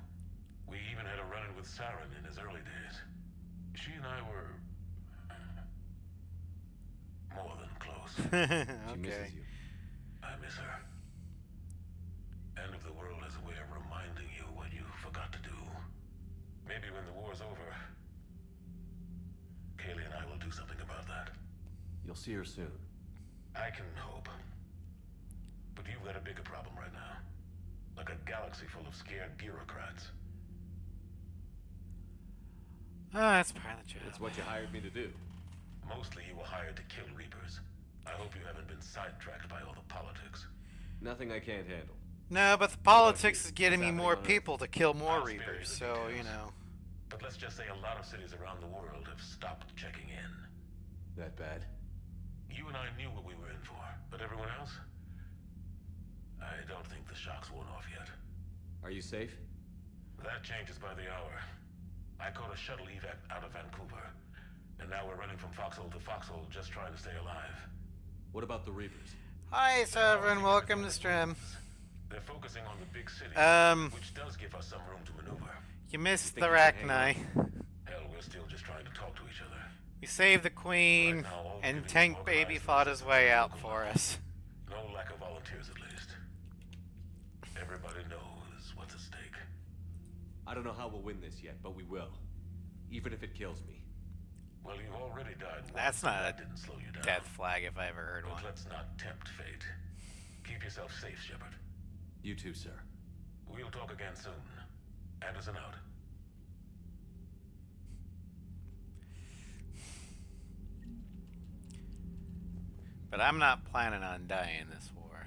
We even had a run-in with Saren in his early days. She and I were close. She misses Okay. you. I miss her. End of the world has a way of reminding you what you forgot to do. Maybe when the war's over, Kaylee and I will do something about that. You'll see her soon. I can hope. But you've got a bigger problem right now. Like a galaxy full of scared bureaucrats. Oh, that's part of the job. It's what you hired me to do. Mostly you were hired to kill Reapers. I hope you haven't been sidetracked by all the politics. Nothing I can't handle. No, but the politics is getting What's me happening more on Earth? people to kill more I'll spare you Reapers, the so, you details. know. But let's just say a lot of cities around the world have stopped checking in. That bad? You and I knew what we were in for, but everyone else? I don't think the shock's worn off yet. Are you safe? That changes by the hour. I caught a shuttle evac out of Vancouver, and now we're running from foxhole to foxhole just trying to stay alive. What about the Reapers? Hi, Sovereign. Welcome to stream. They're focusing on the big city, which does give us some room to maneuver. You missed You the think you can Rachni. Hell, we're still just trying to talk to each other. We saved the Queen, Right now, all and we're doing Tank is Baby organizing fought the his system way at the out local for level. us. No lack of volunteers, at least. Everybody knows what's at stake. I don't know how we'll win this yet, but we will. Even if it kills me. Well, you've already died once, That's and not that a didn't slow you down. death flag if I ever heard But one. let's not tempt fate. Keep yourself safe, Shepard. You too, sir. We'll talk again soon. Anderson out. But I'm not planning on dying this war.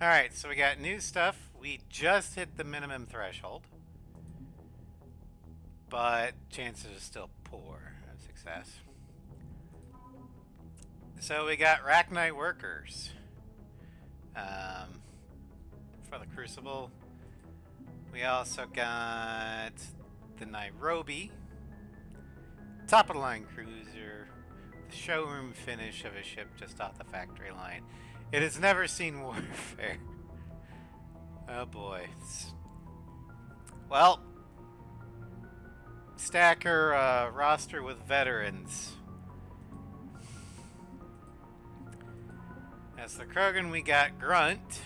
Alright, so we got new stuff. We just hit the minimum threshold. But chances are still poor of success. So we got Rachni workers. For the Crucible. We also got the Nairobi. Top of the line cruiser. The showroom finish of a ship just off the factory line. It has never seen warfare. Oh boy. Well, stack her roster with veterans. As the Krogan, we got Grunt.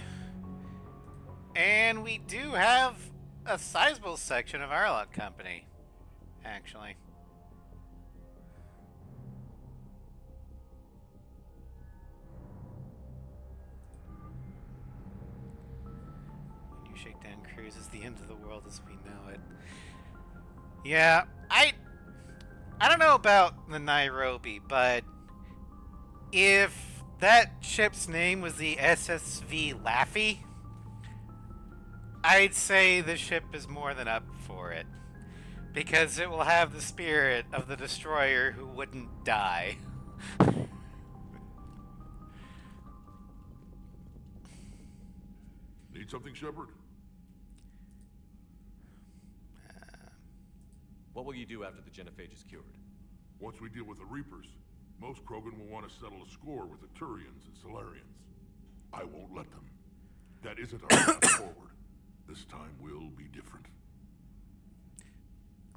And we do have a sizable section of our lot company, actually. When you shake down crews, it's the end of the world as we know it. Yeah, I don't know about the Nairobi, but if that ship's name was the SSV Laffy, I'd say the ship is more than up for it. Because it will have the spirit of the destroyer who wouldn't die. Need something, Shepard? What will you do after the genophage is cured? Once we deal with the Reapers, most Krogan will want to settle a score with the Turians and Solarians. I won't let them. That isn't our path forward. This time will be different.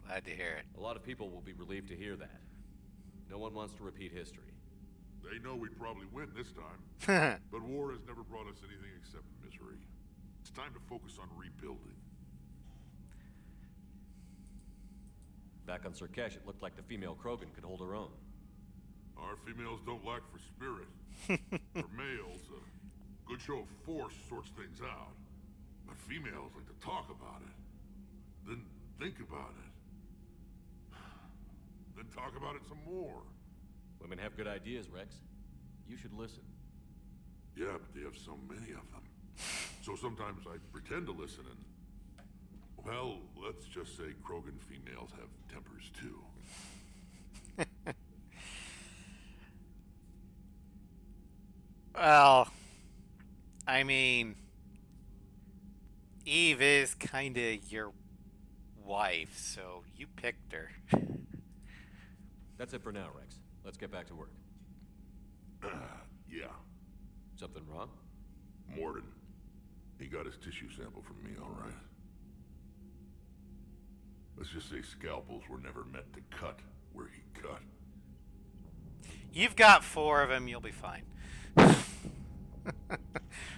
Glad to hear it. A lot of people will be relieved to hear that. No one wants to repeat history. They know we'd probably win this time. But war has never brought us anything except misery. It's time to focus on rebuilding. Back on Surkesh, it looked like the female Krogan could hold her own. Our females don't lack for spirit. For males, a good show of force sorts things out. But females like to talk about it. Then think about it. Then talk about it some more. Women have good ideas, Rex. You should listen. Yeah, but they have so many of them. So sometimes I pretend to listen and... Well, let's just say Krogan females have tempers too. Well, I mean, Eve is kinda your wife, so you picked her. That's it for now, Rex. Let's get back to work. Yeah. Something wrong? Morden. He got his tissue sample from me, all right. Let's just say scalpels were never meant to cut where he cut. You've got 4 of them, you'll be fine.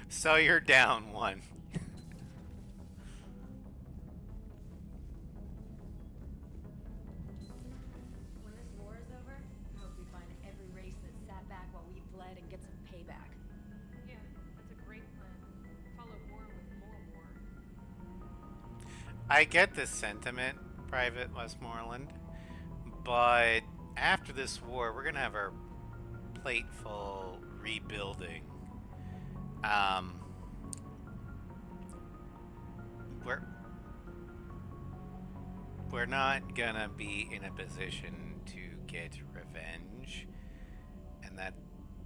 So you're down 1. When this war is over, I hope we find every race that sat back while we bled and get some payback. Yeah, that's a great plan. Follow war with more war. I get this sentiment, Private Westmoreland, but after this war, we're gonna have our plate full rebuilding. We're not gonna be in a position to get revenge, and that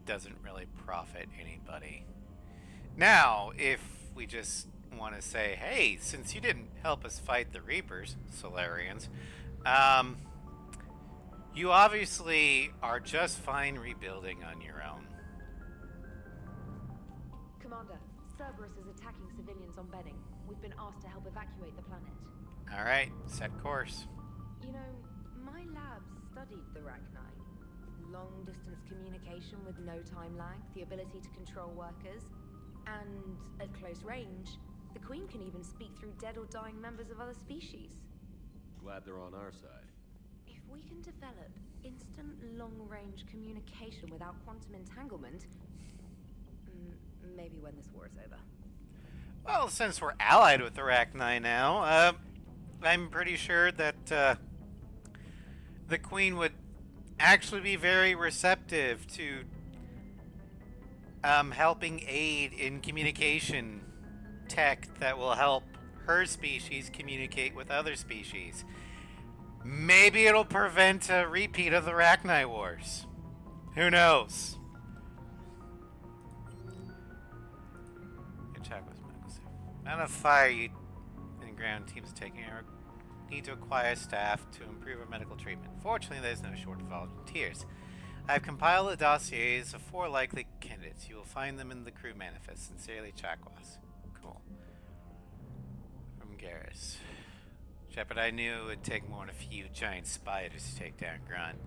doesn't really profit anybody. Now, if we just want to say, hey, since you didn't help us fight the Reapers, Solarians, you obviously are just fine rebuilding on your own. Commander, Cerberus is attacking civilians on Benning. We've been asked to help evacuate the planet. Alright, set course. You know, my lab studied the Rachni. Long-distance communication with no time lag, the ability to control workers, and at close range, the Queen can even speak through dead or dying members of other species. Glad they're on our side. If we can develop instant long-range communication without quantum entanglement, maybe when this war is over. Well, since we're allied with the Rachni now, I'm pretty sure that the Queen would actually be very receptive to helping aid in communication tech that will help her species communicate with other species. Maybe it'll prevent a repeat of the Rachni Wars. Who knows? Amount of fire you and ground teams taking our need to acquire staff to improve our medical treatment. Fortunately, there's no shortage of volunteers. I've compiled the dossiers of 4 likely candidates. You will find them in the crew manifest. Sincerely, Chakwas. Cool. From Garrus. Shepard, I knew it would take more than a few giant spiders to take down Grunt.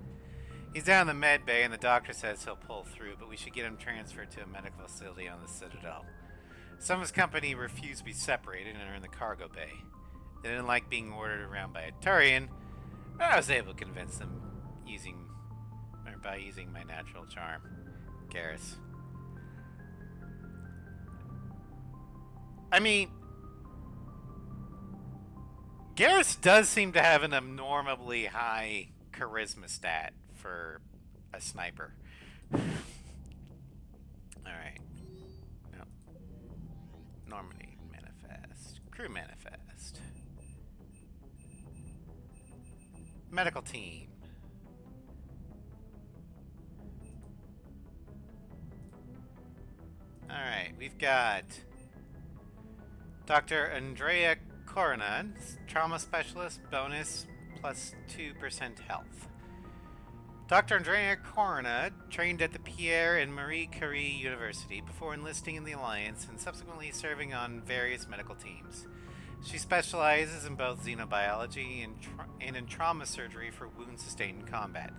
He's down in the med bay and the doctor says he'll pull through, but we should get him transferred to a medical facility on the Citadel. Some of his company refused to be separated and are in the cargo bay. They didn't like being ordered around by a Turian, but I was able to convince them by using my natural charm. Garrus. I mean, Garrus does seem to have an abnormally high charisma stat for a sniper. Alright. No. Normandy manifest. Crew manifest. Medical team. Alright, we've got Dr. Andrea Corona, trauma specialist, bonus plus 2% health. Dr. Andrea Corona trained at the Pierre and Marie Curie University before enlisting in the Alliance and subsequently serving on various medical teams. She specializes in both xenobiology and in trauma surgery for wounds sustained in combat.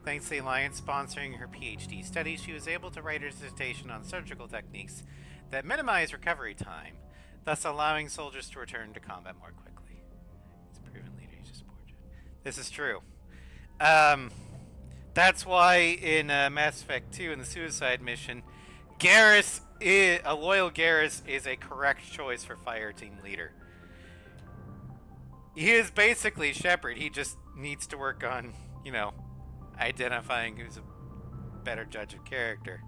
Thanks to the Alliance sponsoring her PhD studies, she was able to write her dissertation on surgical techniques that minimize recovery time, thus allowing soldiers to return to combat more quickly. He's a proven leader, he's just a poor job. This is true. That's why in Mass Effect 2 in the suicide mission, a loyal Garrus is a correct choice for fire team leader. He is basically Shepard. He just needs to work on, identifying who's a better judge of character.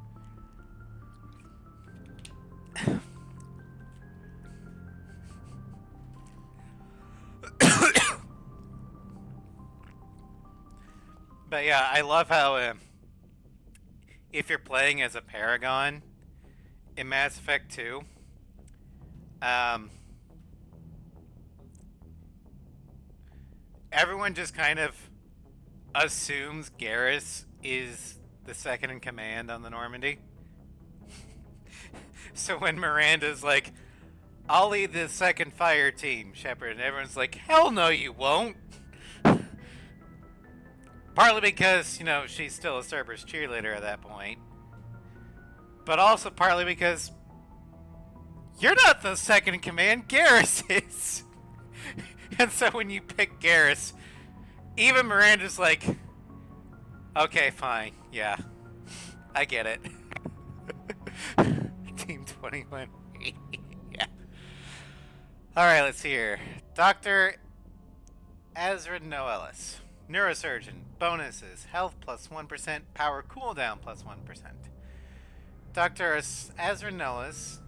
But yeah, I love how if you're playing as a Paragon in Mass Effect 2, everyone just kind of assumes Garrus is the second in command on the Normandy. So when Miranda's like, I'll lead the second fire team, Shepard, and everyone's like, hell no you won't. Partly because, you know, she's still a Cerberus cheerleader at that point. But also partly because you're not the second in command, Garrus is. And so when you pick Garrus, even Miranda's like, okay, fine, yeah, I get it. Team 21. Yeah. Alright, let's see here. Dr. Azra Noelis. Neurosurgeon. Bonuses. Health plus 1%. Power cooldown plus 1%. Dr. Azra Noelis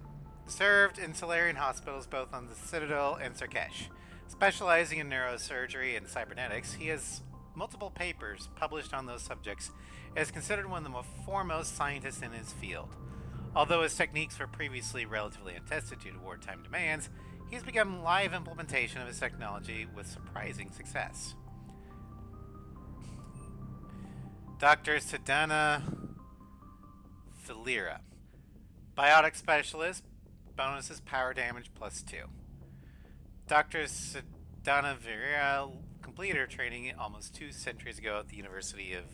served in Solarian hospitals both on the Citadel and Sarkesh. Specializing in neurosurgery and cybernetics, he has multiple papers published on those subjects and is considered one of the foremost scientists in his field. Although his techniques were previously relatively untested due to wartime demands, he has begun live implementation of his technology with surprising success. Dr. Sedana Valera. Biotic specialist. Bonuses power damage plus 2. Dr. Sedana Valera completed her training almost 2 centuries ago at the University of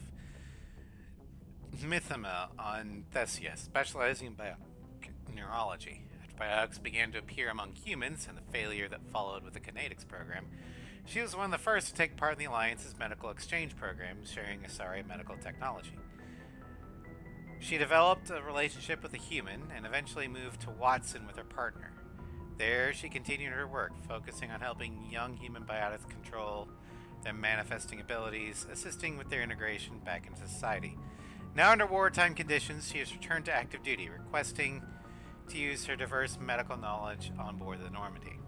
Mithima on Thesia, specializing in bioneurology. After biotics began to appear among humans and the failure that followed with the kinetics program, she was one of the first to take part in the Alliance's medical exchange program, sharing Asari medical technology. She developed a relationship with a human and eventually moved to Watson with her partner. There, she continued her work, focusing on helping young human biotics control their manifesting abilities, assisting with their integration back into society. Now under wartime conditions, she has returned to active duty, requesting to use her diverse medical knowledge on board the Normandy.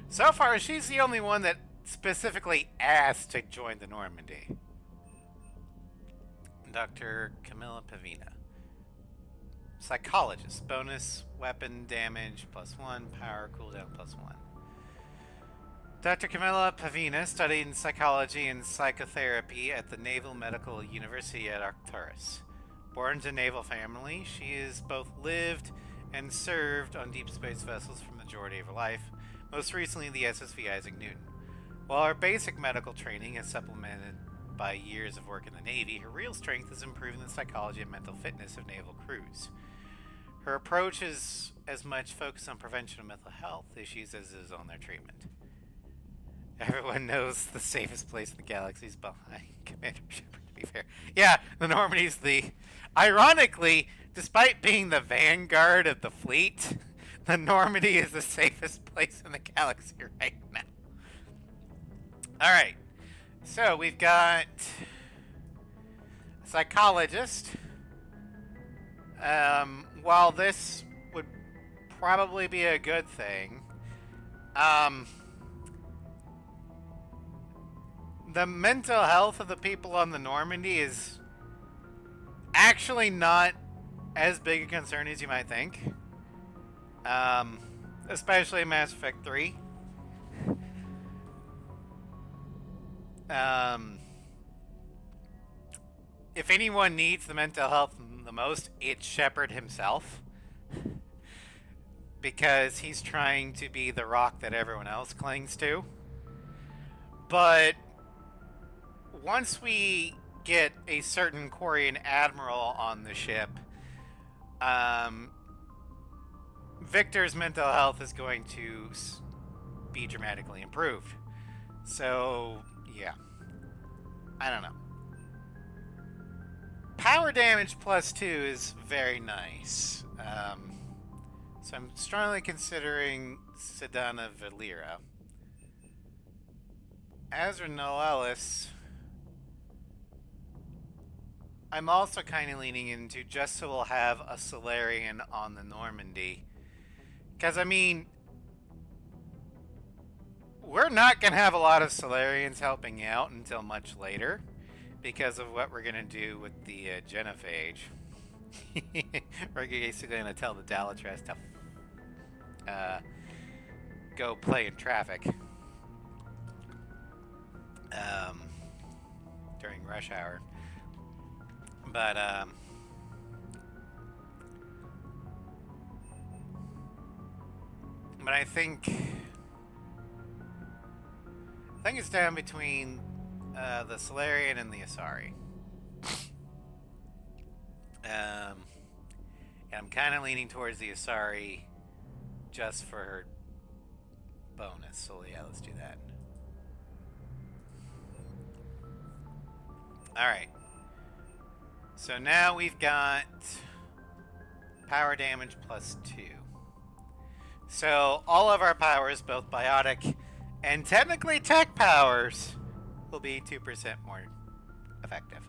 So far, she's the only one that specifically asked to join the Normandy. Dr. Camilla Pavina. Psychologist. Bonus weapon damage plus 1, power cooldown plus 1. Dr. Camilla Pavina studied in psychology and psychotherapy at the Naval Medical University at Arcturus. Born to a naval family, she has both lived and served on deep space vessels for the majority of her life, most recently the SSV Isaac Newton. While her basic medical training is supplemented by years of work in the Navy, her real strength is improving the psychology and mental fitness of naval crews. Her approach is as much focused on prevention of mental health issues as it is on their treatment. Everyone knows the safest place in the galaxy is behind Commander Shepard, to be fair. Yeah, the Normandy's the... Ironically, despite being the vanguard of the fleet, the Normandy is the safest place in the galaxy right now. Alright, so we've got a psychologist. While this would probably be a good thing, the mental health of the people on the Normandy is actually not as big a concern as you might think. Especially in Mass Effect 3. If anyone needs the mental health the most, it's Shepard himself. Because he's trying to be the rock that everyone else clings to. But once we get a certain Quarian admiral on the ship, Victor's mental health is going to be dramatically improved. So, yeah. I don't know. Power damage plus 2 is very nice. So I'm strongly considering Sedana Valera. Azra Noelis, I'm also kind of leaning into just so we'll have a Solarian on the Normandy. Because, I mean, we're not going to have a lot of Solarians helping out until much later because of what we're going to do with the Genophage. We're basically going to tell the Dalatress to go play in traffic during rush hour. But I think it's down between the Solarian and the Asari. And I'm kind of leaning towards the Asari just for her bonus. So yeah, let's do that. Alright. So now we've got power damage plus 2. So all of our powers, both biotic and technically tech powers, will be 2% more effective.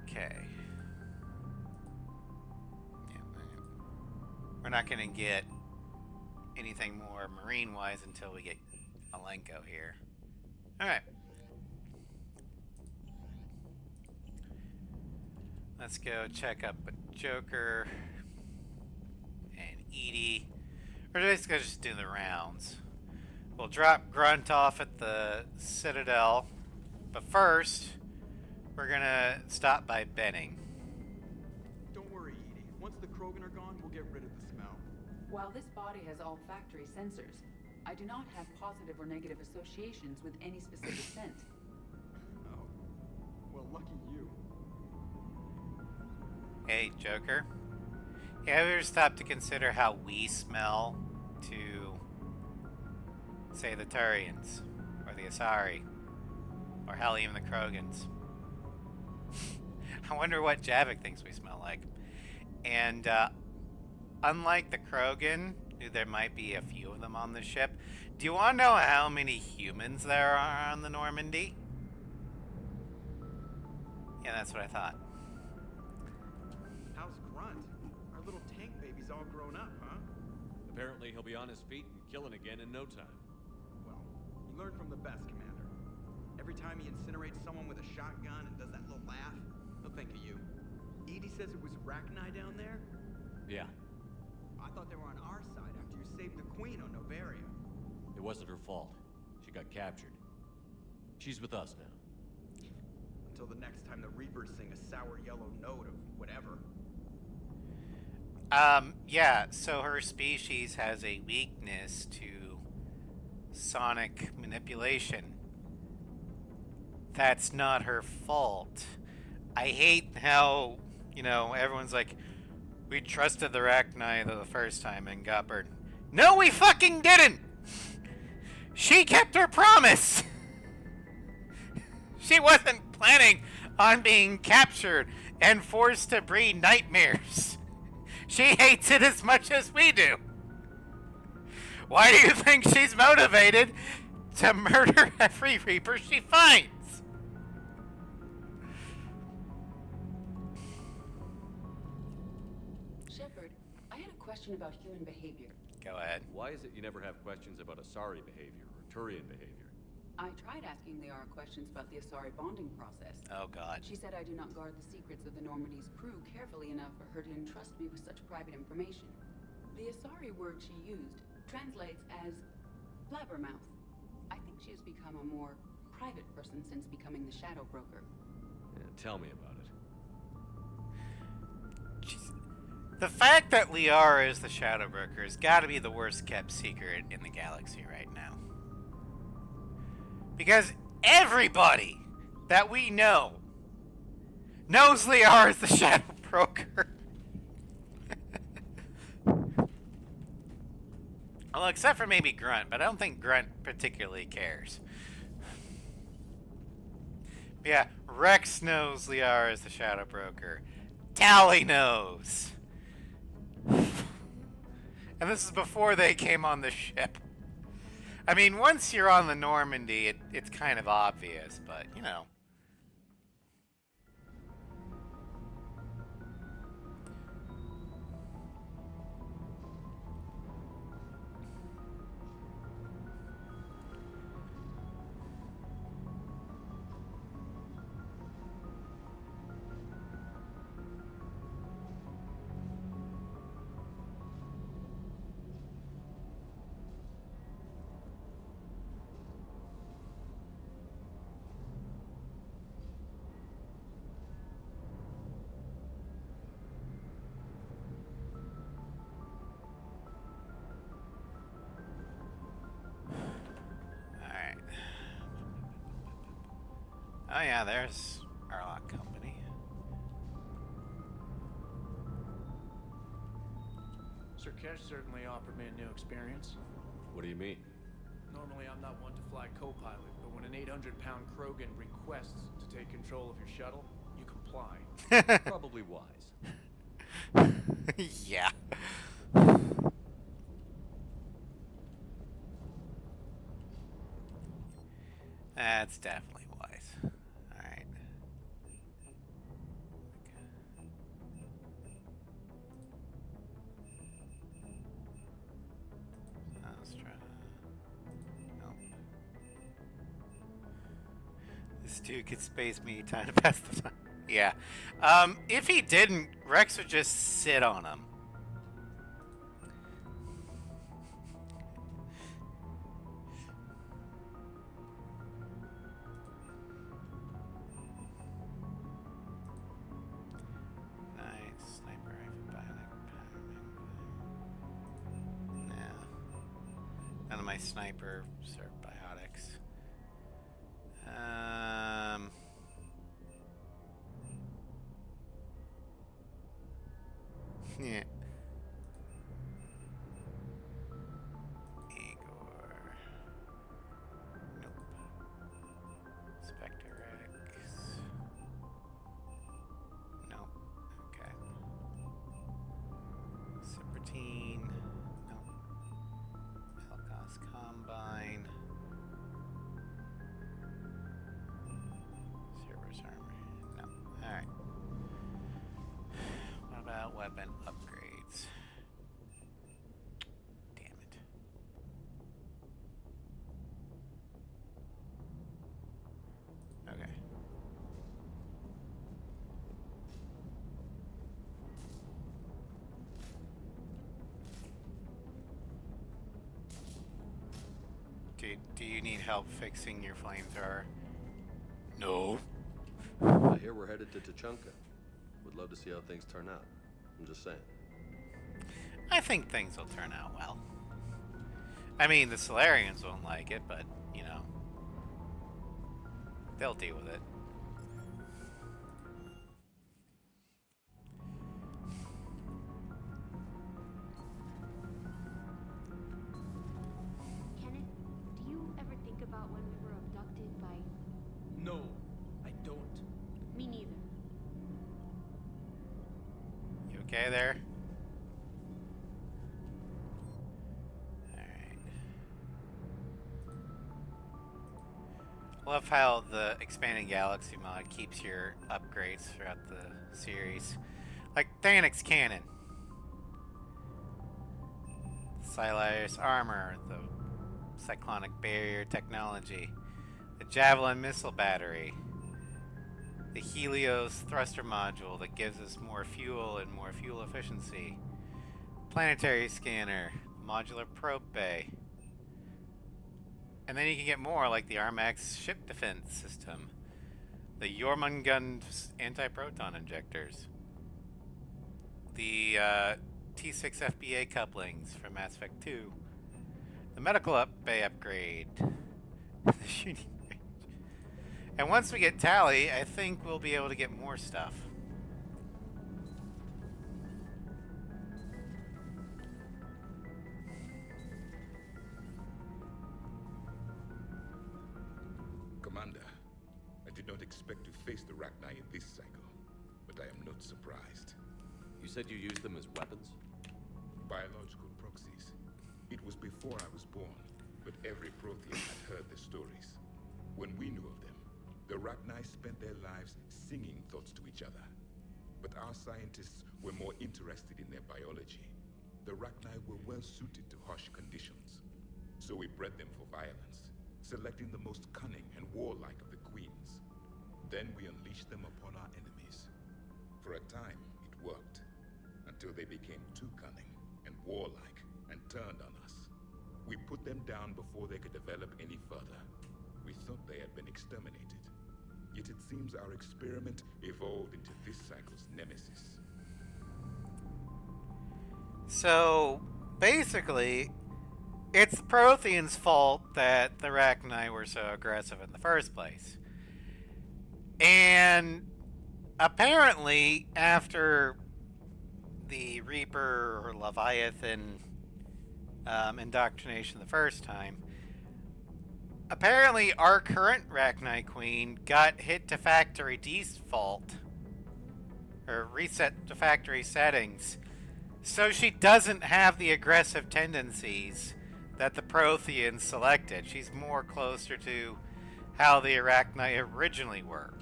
Okay. Yeah, we're not going to get anything more marine-wise until we get Alenko here. Alright. Let's go check up a Joker and Edie. We're just going to do the rounds. We'll drop Grunt off at the Citadel, but first, we're going to stop by Benning. Don't worry, Edie. Once the Krogan are gone, we'll get rid of the smell. While this body has all factory sensors, I do not have positive or negative associations with any specific scent. Oh. Well, lucky you. Hey, Joker. Have you ever stopped to consider how we smell to, say, the Turians, or the Asari, or hell, even the Krogans? I wonder what Javik thinks we smell like. And, unlike the Krogan, there might be a few of them on the ship, do you want to know how many humans there are on the Normandy? Yeah, that's what I thought. How's Grunt? Our little tank baby's all grown up, huh? Apparently he'll be on his feet and killing again in no time. Well, he learned from the best, Commander. Every time he incinerates someone with a shotgun and does that little laugh, he'll think of you. Edie says it was Rachni down there? Yeah. I thought they were on our side after you saved the Queen on Novaria. It wasn't her fault. She got captured. She's with us now. Until the next time the Reapers sing a sour yellow note of whatever. Yeah, so her species has a weakness to sonic manipulation. That's not her fault. I hate how, you know, everyone's like, we trusted the Rachni the first time and got burned. No, we fucking didn't! She kept her promise! She wasn't planning on being captured and forced to breed nightmares. She hates it as much as we do. Why do you think she's motivated to murder every Reaper she finds? Shepard, I had a question about human behavior. Go ahead. Why is it you never have questions about Asari behavior or Turian behavior? I tried asking Liara questions about the Asari bonding process. Oh, God. She said I do not guard the secrets of the Normandy's crew carefully enough for her to entrust me with such private information. The Asari word she used translates as blabbermouth. I think she has become a more private person since becoming the Shadow Broker. Yeah, tell me about it. Jeez. The fact that Liara is the Shadow Broker has got to be the worst kept secret in the galaxy right now. Because everybody that we know knows Liara is the Shadow Broker. Well, except for maybe Grunt, but I don't think Grunt particularly cares. But yeah, Rex knows Liara is the Shadow Broker. Tally knows. And this is before they came on the ship. I mean, once you're on the Normandy, it's kind of obvious, but, you know. Oh yeah, there's Arlock Company. Sir Kesh certainly offered me a new experience. What do you mean? Normally I'm not one to fly co-pilot, but when an 800-pound Krogan requests to take control of your shuttle, you comply. Probably wise. Yeah. That's definitely wise. Alright. Nope. This dude could space me time to pass the time. Yeah. If he didn't, Rex would just sit on him. Nice. Sniper rifle, bionic. No. None of my snipers are biotics. Yeah. Igor. Nope. Spectre X. Nope. Okay. Cybertine. Nope. Helcos Combine. Cerberus Armor. No. Alright. What about weapon upgrades? Damn it. Okay. Do you need help fixing your flamethrower? No. I hear we're headed to Tachanka. Would love to see how things turn out. I'm just saying. I think things will turn out well. I mean, the Solarians won't like it, but, you know, they'll deal with it. Kenneth, do you ever think about when we were abducted by... No, I don't. Me neither. You okay there? Alright. I love how the Expanding Galaxy mod keeps your upgrades throughout the series. Like Thanic's Cannon. Silas Armor, the Cyclonic Barrier Technology, the Javelin Missile Battery, the Helios Thruster Module that gives us more fuel and more fuel efficiency, Planetary Scanner, Modular Probe Bay, and then you can get more like the Armax Ship Defense System, the Jormungand Anti-Proton Injectors, the T6 FBA couplings from Mass Effect 2, the Medical Bay upgrade, the shooting range. And once we get Tally, I think we'll be able to get more stuff. Commander, I did not expect to face the Rachni in this cycle, but I am not surprised. You said you used them as weapons? Biological proxies. It was before I was born, but every Prothean had heard the stories. When we knew of them, the Rachni spent their lives singing thoughts to each other. But our scientists were more interested in their biology. The Rachni were well suited to harsh conditions. So we bred them for violence, selecting the most cunning and warlike of the queens. Then we unleashed them upon our enemies. For a time, it worked, until they became too cunning and warlike and turned on us. We put them down before they could develop any further. We thought they had been exterminated. Yet it seems our experiment evolved into this cycle's nemesis. So, basically, it's the Protheans' fault that the Rachni were so aggressive in the first place. And apparently, after the Reaper or Leviathan indoctrination the first time, apparently our current Rachni Queen got hit to factory default, or reset to factory settings, so she doesn't have the aggressive tendencies that the Protheans selected. She's more closer to how the Arachni originally were.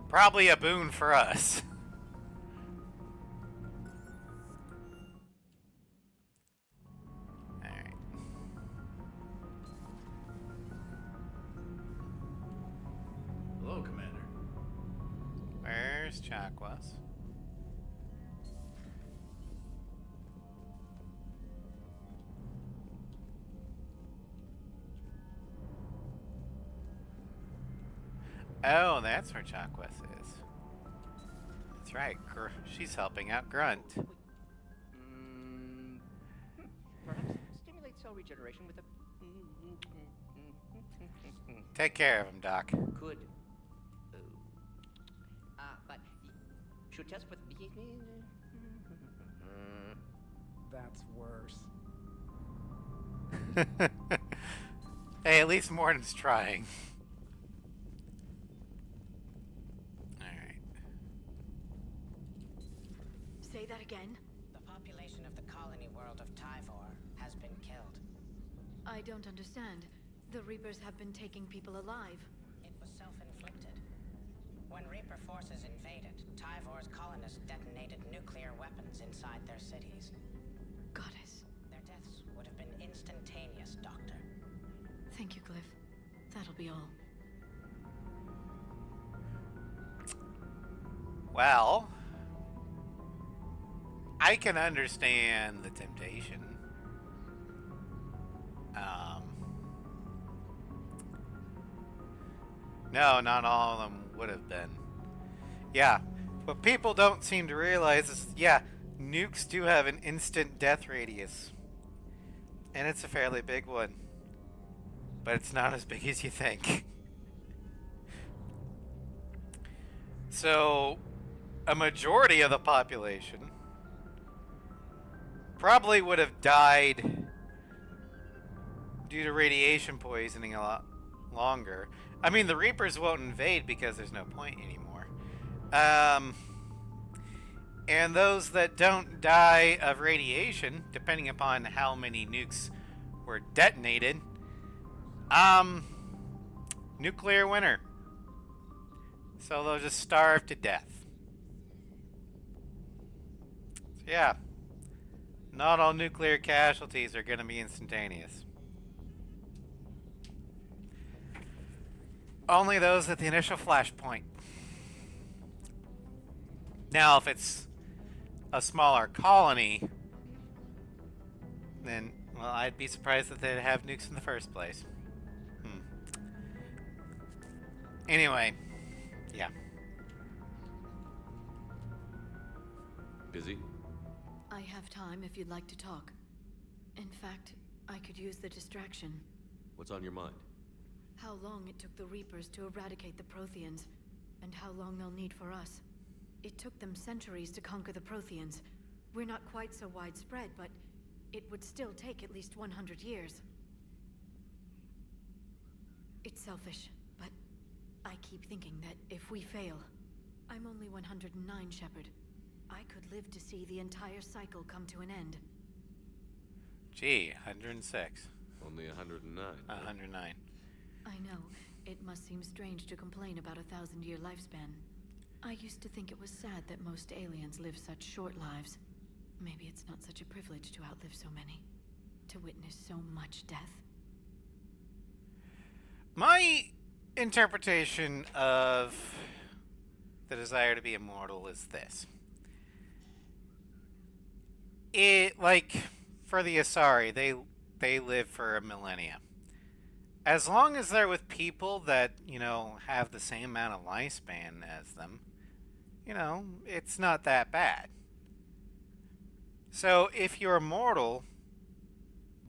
Probably a boon for us. Alright. Hello, Commander. Where's Chakwas? Oh, that's where Chakwas is. That's right. She's helping out Grunt. Perhaps stimulate cell regeneration with a... Take care of him, Doc. Could. But should test with... That's worse. Hey, at least Morton's trying. Say that again? The population of the colony world of Tyvor has been killed. I don't understand. The Reapers have been taking people alive. It was self-inflicted. When Reaper forces invaded, Tyvor's colonists detonated nuclear weapons inside their cities. Goddess. Their deaths would have been instantaneous, Doctor. Thank you, Glyph. That'll be all. Well, I can understand the temptation. No, not all of them would have been. Yeah, what people don't seem to realize is, yeah, nukes do have an instant death radius. And it's a fairly big one. But it's not as big as you think. So, a majority of the population probably would have died due to radiation poisoning a lot longer. I mean, the Reapers won't invade because there's no point anymore. And those that don't die of radiation, depending upon how many nukes were detonated, nuclear winter. So they'll just starve to death. So yeah, not all nuclear casualties are going to be instantaneous. Only those at the initial flashpoint. Now, if it's a smaller colony, then, well, I'd be surprised that they'd have nukes in the first place. Anyway, yeah. Busy? I have time if you'd like to talk. In fact, I could use the distraction. What's on your mind? How long it took the Reapers to eradicate the Protheans, and how long they'll need for us. It took them centuries to conquer the Protheans. We're not quite so widespread, but it would still take at least 100 years. It's selfish, but I keep thinking that if we fail... I'm only 109, Shepard. I could live to see the entire cycle come to an end. Gee, 106. Only 109. 109. I know. It must seem strange to complain about a 1,000-year lifespan. I used to think it was sad that most aliens live such short lives. Maybe it's not such a privilege to outlive so many. To witness so much death. My interpretation of the desire to be immortal is this. It, like, for the Asari, they live for a millennia. As long as they're with people that, you know, have the same amount of lifespan as them, you know, it's not that bad. So if you're immortal,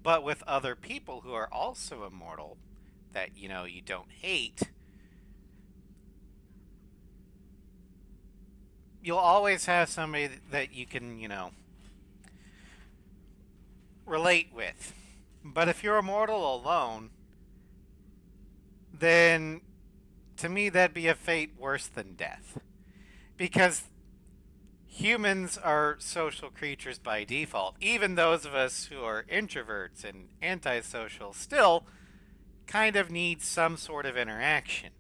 but with other people who are also immortal, that, you know, you don't hate, you'll always have somebody that you can, you know, relate with. But if you're immortal alone, then to me that'd be a fate worse than death. Because humans are social creatures by default. Even those of us who are introverts and antisocial still kind of need some sort of interaction.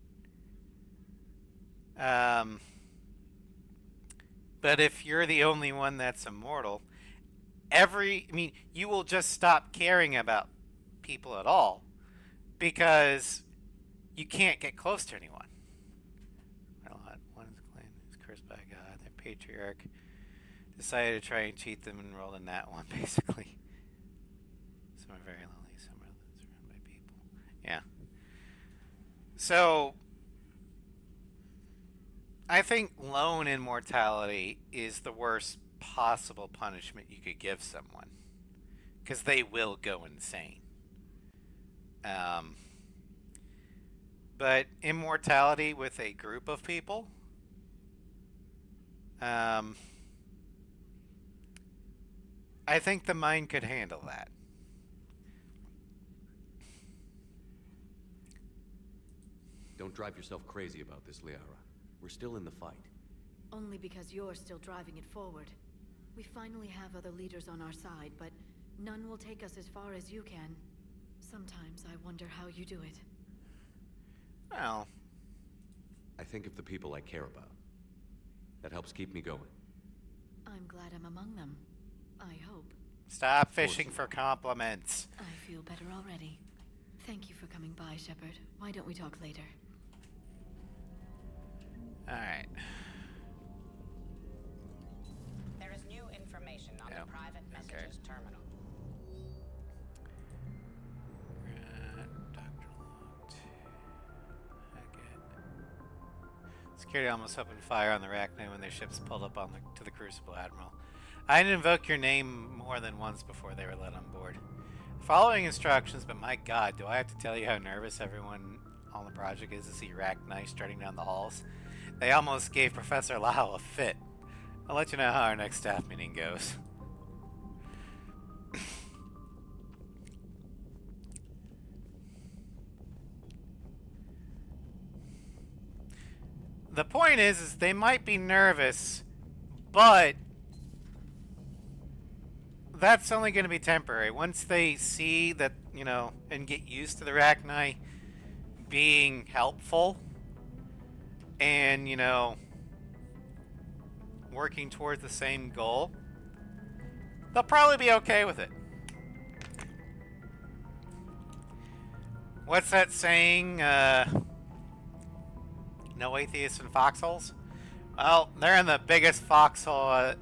But if you're the only one that's immortal, you will just stop caring about people at all because you can't get close to anyone. One is claimed is cursed by God. Their patriarch decided to try and cheat them and enrolled in that one, basically. Some are very lonely, some are surrounded by people. Yeah. So, I think lone immortality is the worst possible punishment you could give someone. Because they will go insane. But immortality with a group of people, I think the mind could handle that. Don't drive yourself crazy about this, Liara. We're still in the fight. Only because you're still driving it forward. We finally have other leaders on our side, but none will take us as far as you can. Sometimes I wonder how you do it. Well, I think of the people I care about. That helps keep me going. I'm glad I'm among them. I hope. Stop fishing for compliments. I feel better already. Thank you for coming by, Shepard. Why don't we talk later? Alright. There is new information on the private messages terminal. Security almost opened fire on the Arachne when their ships pulled up to the Crucible, Admiral. I didn't invoke your name more than once before they were let on board. Following instructions, but my god, do I have to tell you how nervous everyone on the project is to see Arachne strutting down the halls? They almost gave Professor Lau a fit. I'll let you know how our next staff meeting goes. The point is they might be nervous, but that's only going to be temporary. Once they see that, you know, and get used to the Arachne being helpful and, you know, working towards the same goal, they'll probably be okay with it. What's that saying? No atheists in foxholes? Well, they're in the biggest foxhole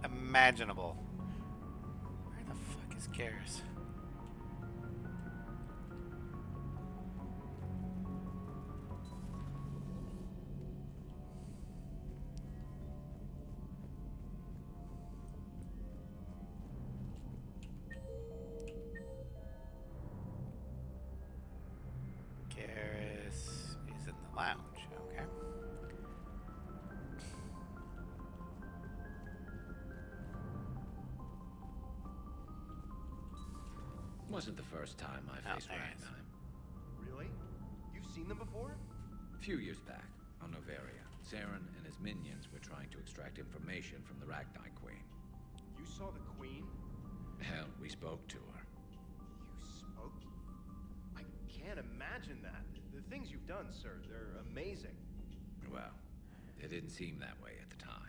imaginable. Where the fuck is Garrus? Garrus is in the lounge. Okay. Wasn't the first time I faced Ragnar. Really? You've seen them before? A few years back, on Novaria, Saren and his minions were trying to extract information from the Ragnar Queen. You saw the Queen? Hell, we spoke to her. You spoke? I can't imagine that. The things you've done, sir, they're amazing. Well, it didn't seem that way at the time.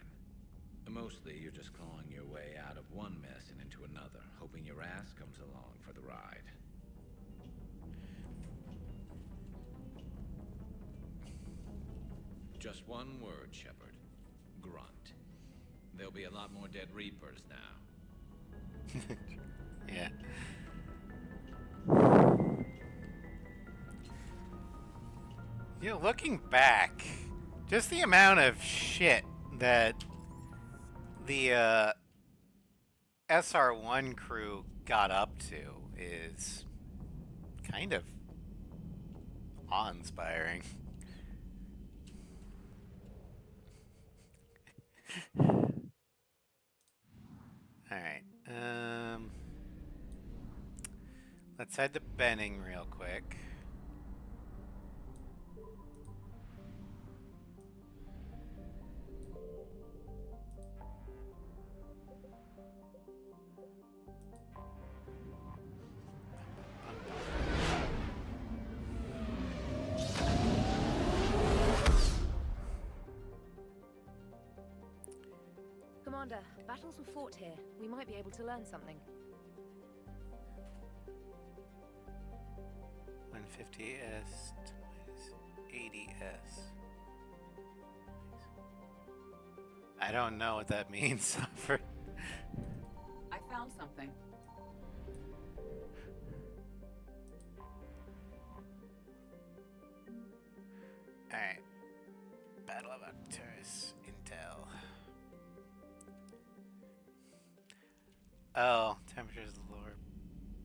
Mostly, you're just clawing your way out of one mess and into another, hoping your ass comes along for the ride. Just one word, Shepard. Grunt. There'll be a lot more dead Reapers now. Yeah. You know, looking back, just the amount of shit that the SR1 crew got up to is kind of awe-inspiring. Alright. Let's head to Benning real quick. Commander, battles were fought here. We might be able to learn something. 150S minus 80S. I don't know what that means. I found something. Alright. Battle of Arcturus Intel. Oh, temperature's lower.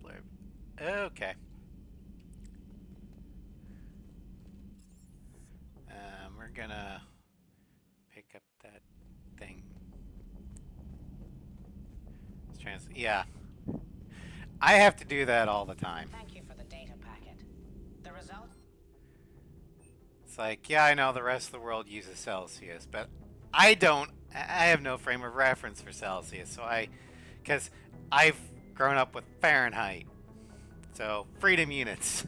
Blurb. Okay. We're gonna pick up that thing. Yeah. I have to do that all the time. Thank you for the data packet. The result? It's like, yeah, I know the rest of the world uses Celsius, but I don't. I have no frame of reference for Celsius, so because I've grown up with Fahrenheit. So, freedom units.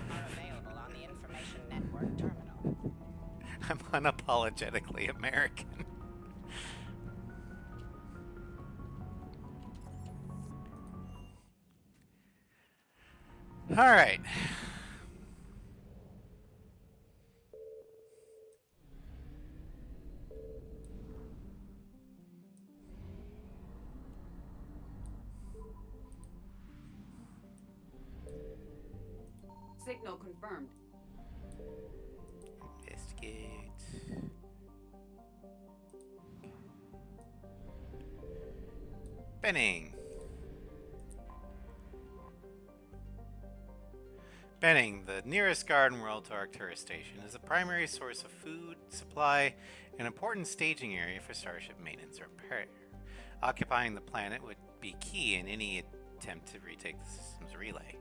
Are available on the Information Network terminal. I'm unapologetically American. All right. Signal confirmed. Investigate. Benning. Benning, the nearest garden world to Arcturus Station, is a primary source of food, supply, and important staging area for starship maintenance or repair. Occupying the planet would be key in any attempt to retake the system's relay.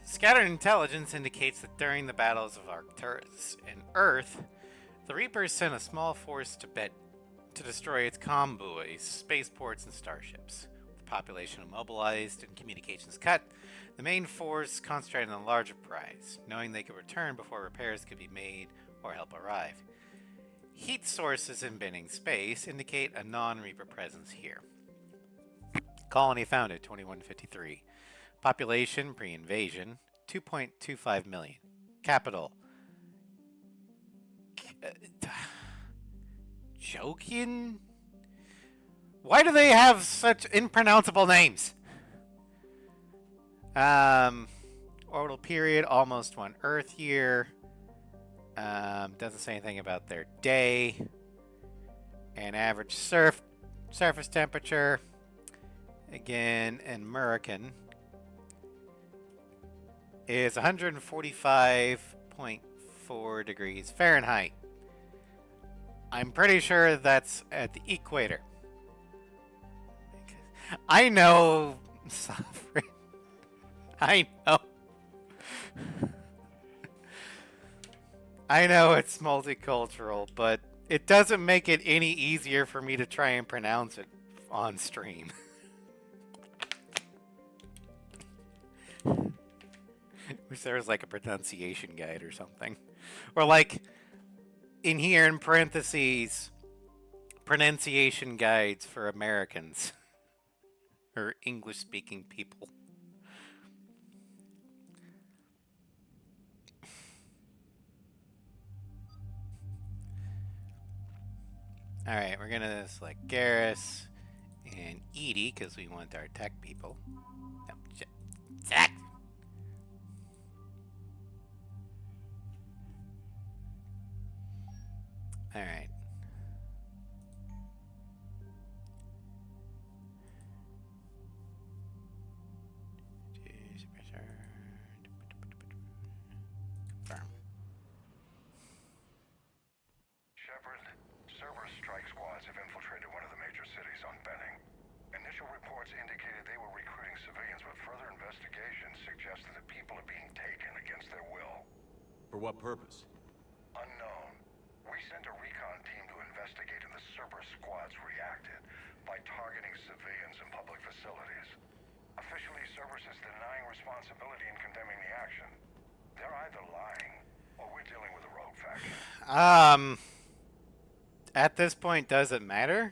Scattered intelligence indicates that during the battles of Arcturus and Earth, the Reapers sent a small force to destroy its comm buoys, spaceports, and starships. With the population immobilized and communications cut, the main force concentrated on the larger prize, knowing they could return before repairs could be made or help arrive. Heat sources in Benning space indicate a non-Reaper presence here. Colony founded 2153. Population pre-invasion 2.25 million. Capital Jokin? Why do they have such impronounceable names? Orbital period almost 1 Earth year. Doesn't say anything about their day. And average surface temperature. Again, in American is 145.4 degrees Fahrenheit. I'm pretty sure that's at the equator. I know suffering. I know. I know it's multicultural, but it doesn't make it any easier for me to try and pronounce it on stream. Wish there was like a pronunciation guide or something. Or like in here in parentheses, pronunciation guides for Americans or English speaking people. Alright, we're gonna select Garrus and Edie because we want our tech people. No, Zach! Alright. Cerberus strike squads have infiltrated one of the major cities on Benning. Initial reports indicated they were recruiting civilians, but further investigation suggests that the people are being taken against their will. For what purpose? Unknown. We sent a recon team to investigate, and the Cerberus squads reacted by targeting civilians and public facilities. Officially, Cerberus is denying responsibility and condemning the action. They're either lying, or we're dealing with a rogue faction. At this point, does it matter?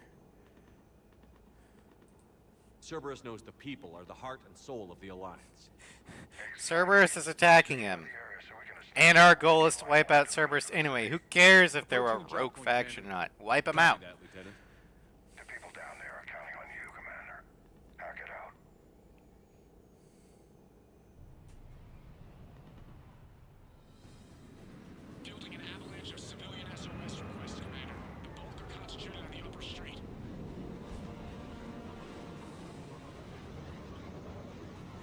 Cerberus knows the people are the heart and soul of the Alliance. Cerberus is attacking him. And our goal is to wipe out Cerberus anyway. Who cares if they were a rogue faction or not? Wipe them out. That, Lieutenant. The people down there are counting on you, Commander. Hack it out. Fielding an avalanche of civilian SOS requests, Commander. The bulk are concentrated on the upper street.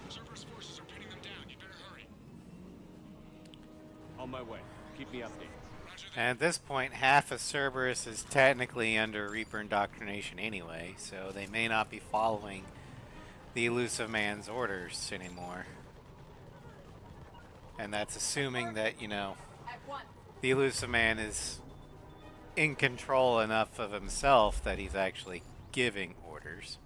Cerberus forces are pinning them down. You better hurry. On my way. Keep me updated. And at this point, half of Cerberus is technically under Reaper indoctrination anyway, so they may not be following the Elusive Man's orders anymore. And that's assuming that, you know, the Elusive Man is in control enough of himself that he's actually giving orders.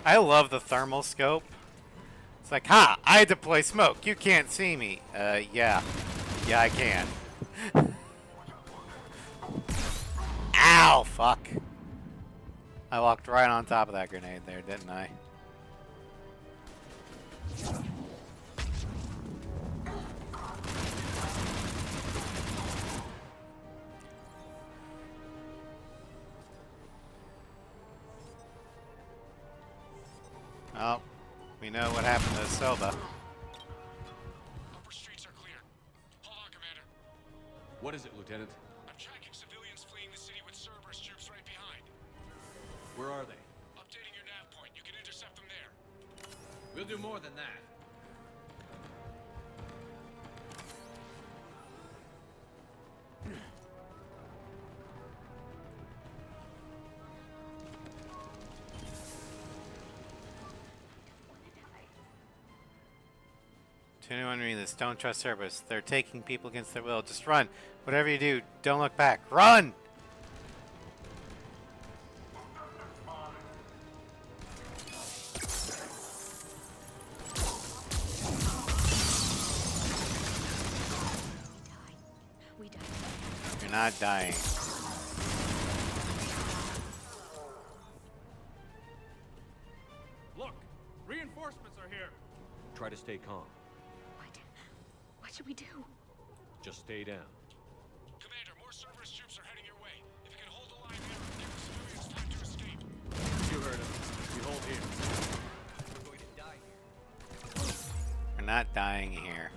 I love the thermal scope. It's like, ha! I deploy smoke. You can't see me. Yeah. Yeah, I can. Ow! Fuck. I walked right on top of that grenade there, didn't I? Oh, we know what happened to Soba. Upper streets are clear. Hold on, Commander. What is it, Lieutenant? I'm tracking civilians fleeing the city with Cerberus troops right behind. Where are they? Updating your nav point. You can intercept them there. We'll do more than that. To anyone reading this, don't trust Cerberus. They're taking people against their will. Just run. Whatever you do, don't look back. Run! We die. You're not dying. Look! Reinforcements are here! Try to stay calm. What should we do? Just stay down. Commander, more Cerberus troops are heading your way. If you can hold the line there, give the civilians time to escape. You heard him. We hold here. We're going to die here. We're not dying here.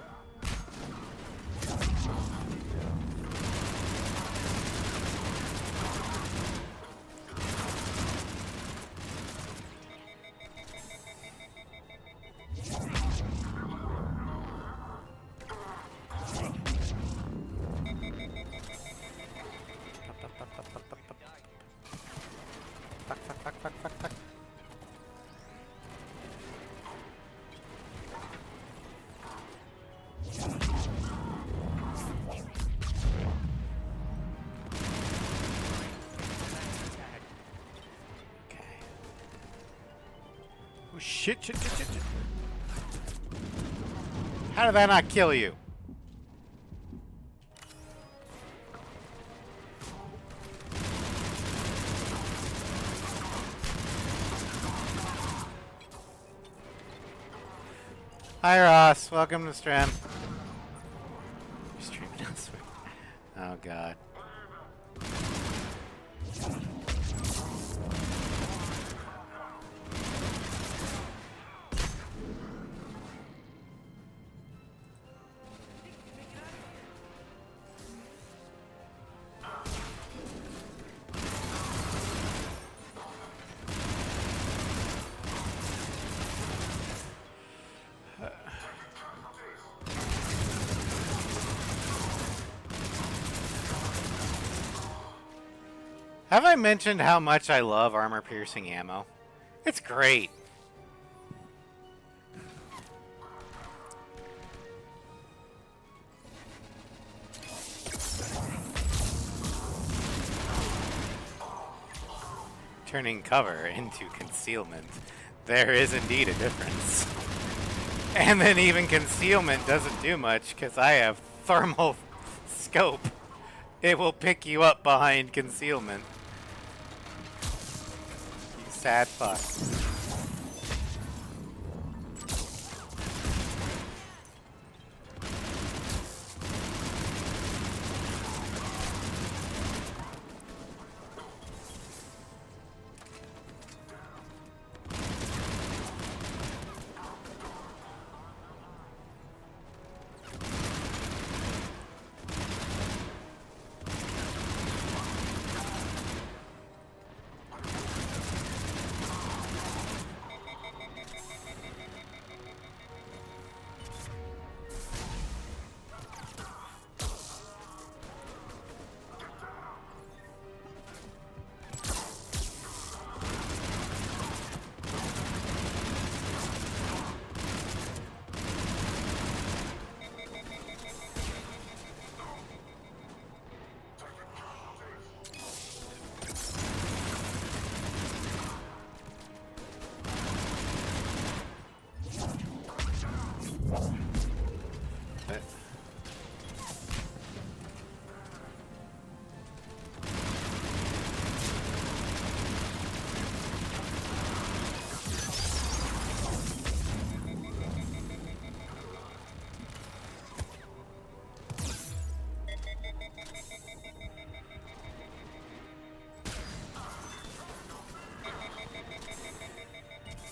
Fuck. Oh shit. How did that not kill you? Hi Ross, welcome to stream. You're streaming elsewhere. Oh god. Have I mentioned how much I love armor-piercing ammo? It's great. Turning cover into concealment. There is indeed a difference. And then even concealment doesn't do much because I have thermal scope. It will pick you up behind concealment. You sad fuck.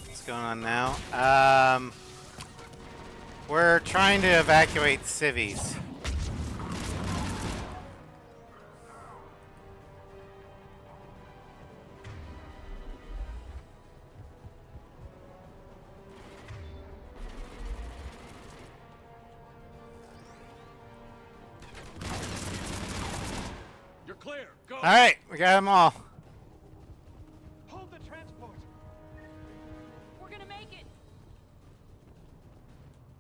What's going on now? We're trying to evacuate civvies. You're clear. Go. All right, we got them all. Hold the transport. We're gonna make it.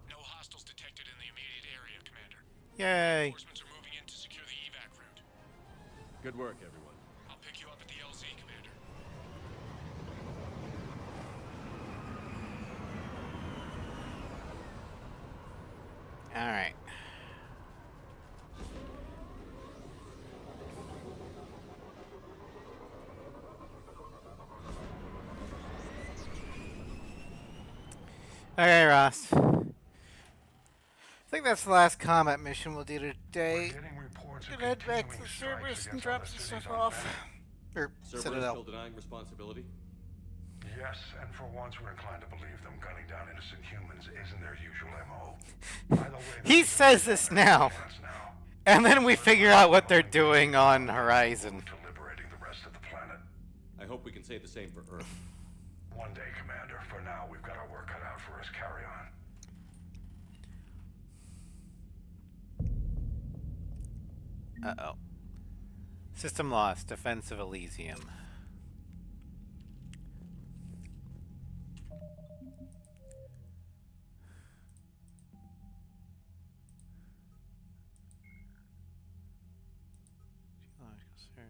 No hostiles detected in the immediate area, Commander. Yay. Reinforcements are moving in to secure the evac route. Good work, everyone. I'll pick you up at the LZ, Commander. All right. Okay, Ross. I think that's the last combat mission we'll do today. Gonna head back to the Cerberus and drop some stuff off. Or Cerberus Citadel. still denying responsibility? Yes, and for once we're inclined to believe them gunning down innocent humans isn't their usual MO. By the way, He says this now. And then we figure out what they're doing on Horizon. to liberating the rest of the planet. I hope we can say the same for Earth. One day, Commander. For now, we've got our work cut out for us. Carry on. Uh-oh. System lost. Defense of Elysium. Geological survey.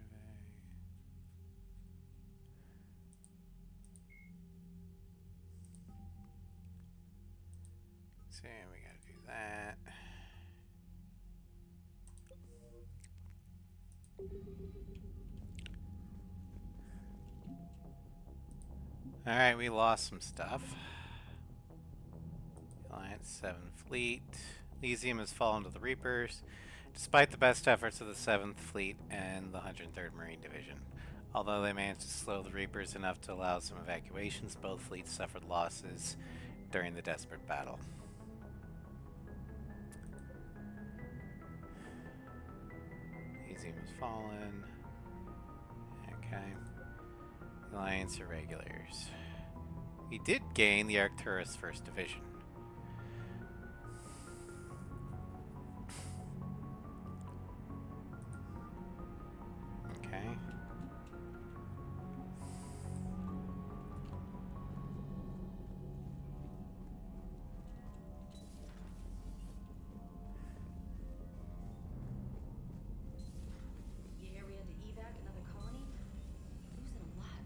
See, we gotta do that. Alright, we lost some stuff. Alliance 7th Fleet. Elysium has fallen to the Reapers, despite the best efforts of the 7th Fleet and the 103rd Marine Division. Although they managed to slow the Reapers enough to allow some evacuations, both fleets suffered losses during the desperate battle. Elysium has fallen. Okay. Alliance Irregulars. We did gain the Arcturus 1st Division. Okay. You hear we had to evac another colony? Losing a lot.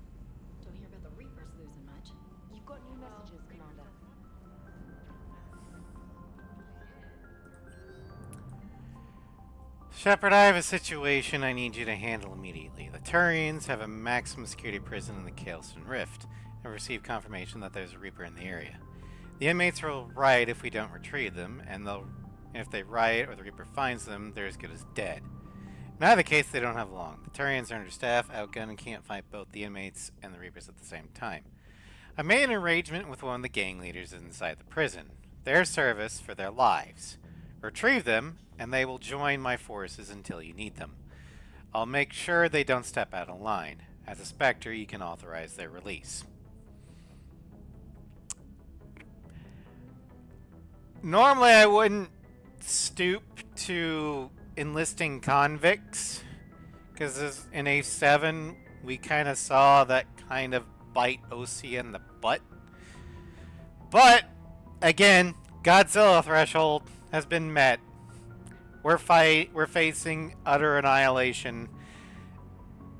Don't hear about the Reapers losing much. You've got new messages, Commander. Shepard, I have a situation I need you to handle immediately. The Turians have a maximum security prison in the Kaelston Rift, and received confirmation that there's a Reaper in the area. The inmates will riot if we don't retrieve them, and if they riot or the Reaper finds them, they're as good as dead. In either case, they don't have long. The Turians are understaffed, outgunned, and can't fight both the inmates and the Reapers at the same time. I made an arrangement with one of the gang leaders inside the prison. Their service for their lives. Retrieve them, and they will join my forces until you need them. I'll make sure they don't step out of line. As a Spectre, you can authorize their release. Normally, I wouldn't stoop to enlisting convicts, because in A7, we kind of saw that kind of bite OC in the butt. But, again, Godzilla threshold has been met. We're facing utter annihilation.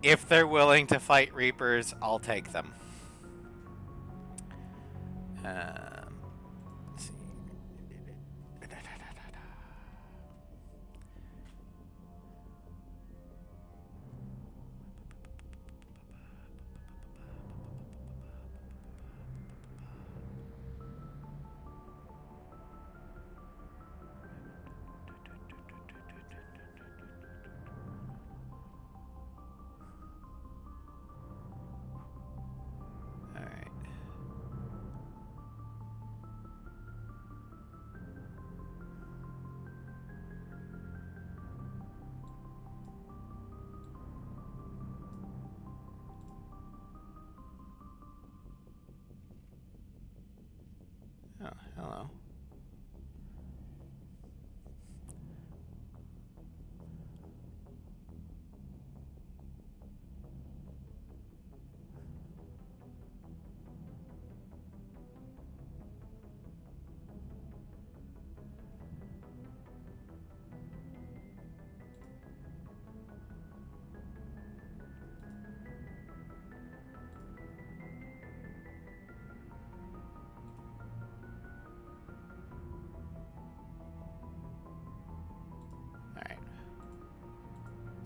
If they're willing to fight Reapers, I'll take them. Let's see. Oh, hello.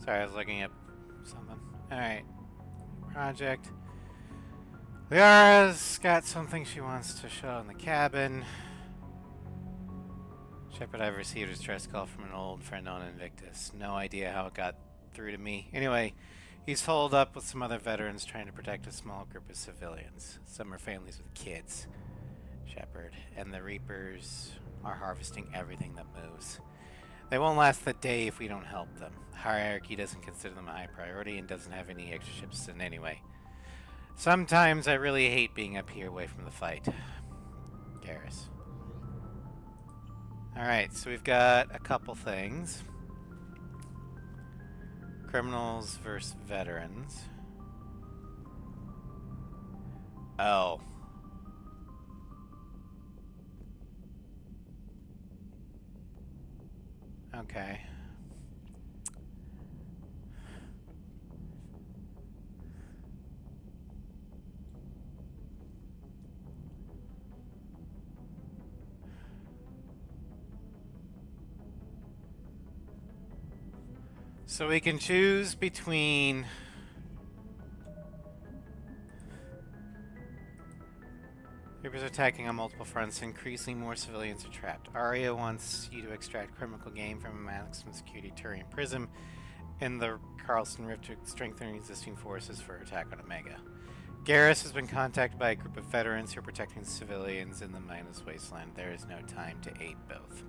Sorry, I was looking at something. Alright. Project. Liara's got something she wants to show in the cabin. Shepard, I've received a stress call from an old friend on Invictus. No idea how it got through to me. Anyway, he's holed up with some other veterans trying to protect a small group of civilians. Some are families with kids. Shepard, and the Reapers are harvesting everything that moves. They won't last the day if we don't help them. Hierarchy doesn't consider them a high priority and doesn't have any extra ships in anyway. Sometimes I really hate being up here away from the fight. Garrus. Alright, so we've got a couple things. Criminals versus veterans. Oh. Okay. So we can choose between Reapers are attacking on multiple fronts. Increasingly more civilians are trapped. Arya wants you to extract criminal gain from a maximum security Turian prison in the Carlson Rift to strengthen existing forces for attack on Omega. Garrus has been contacted by a group of veterans who are protecting civilians in the mindless wasteland. There is no time to aid both.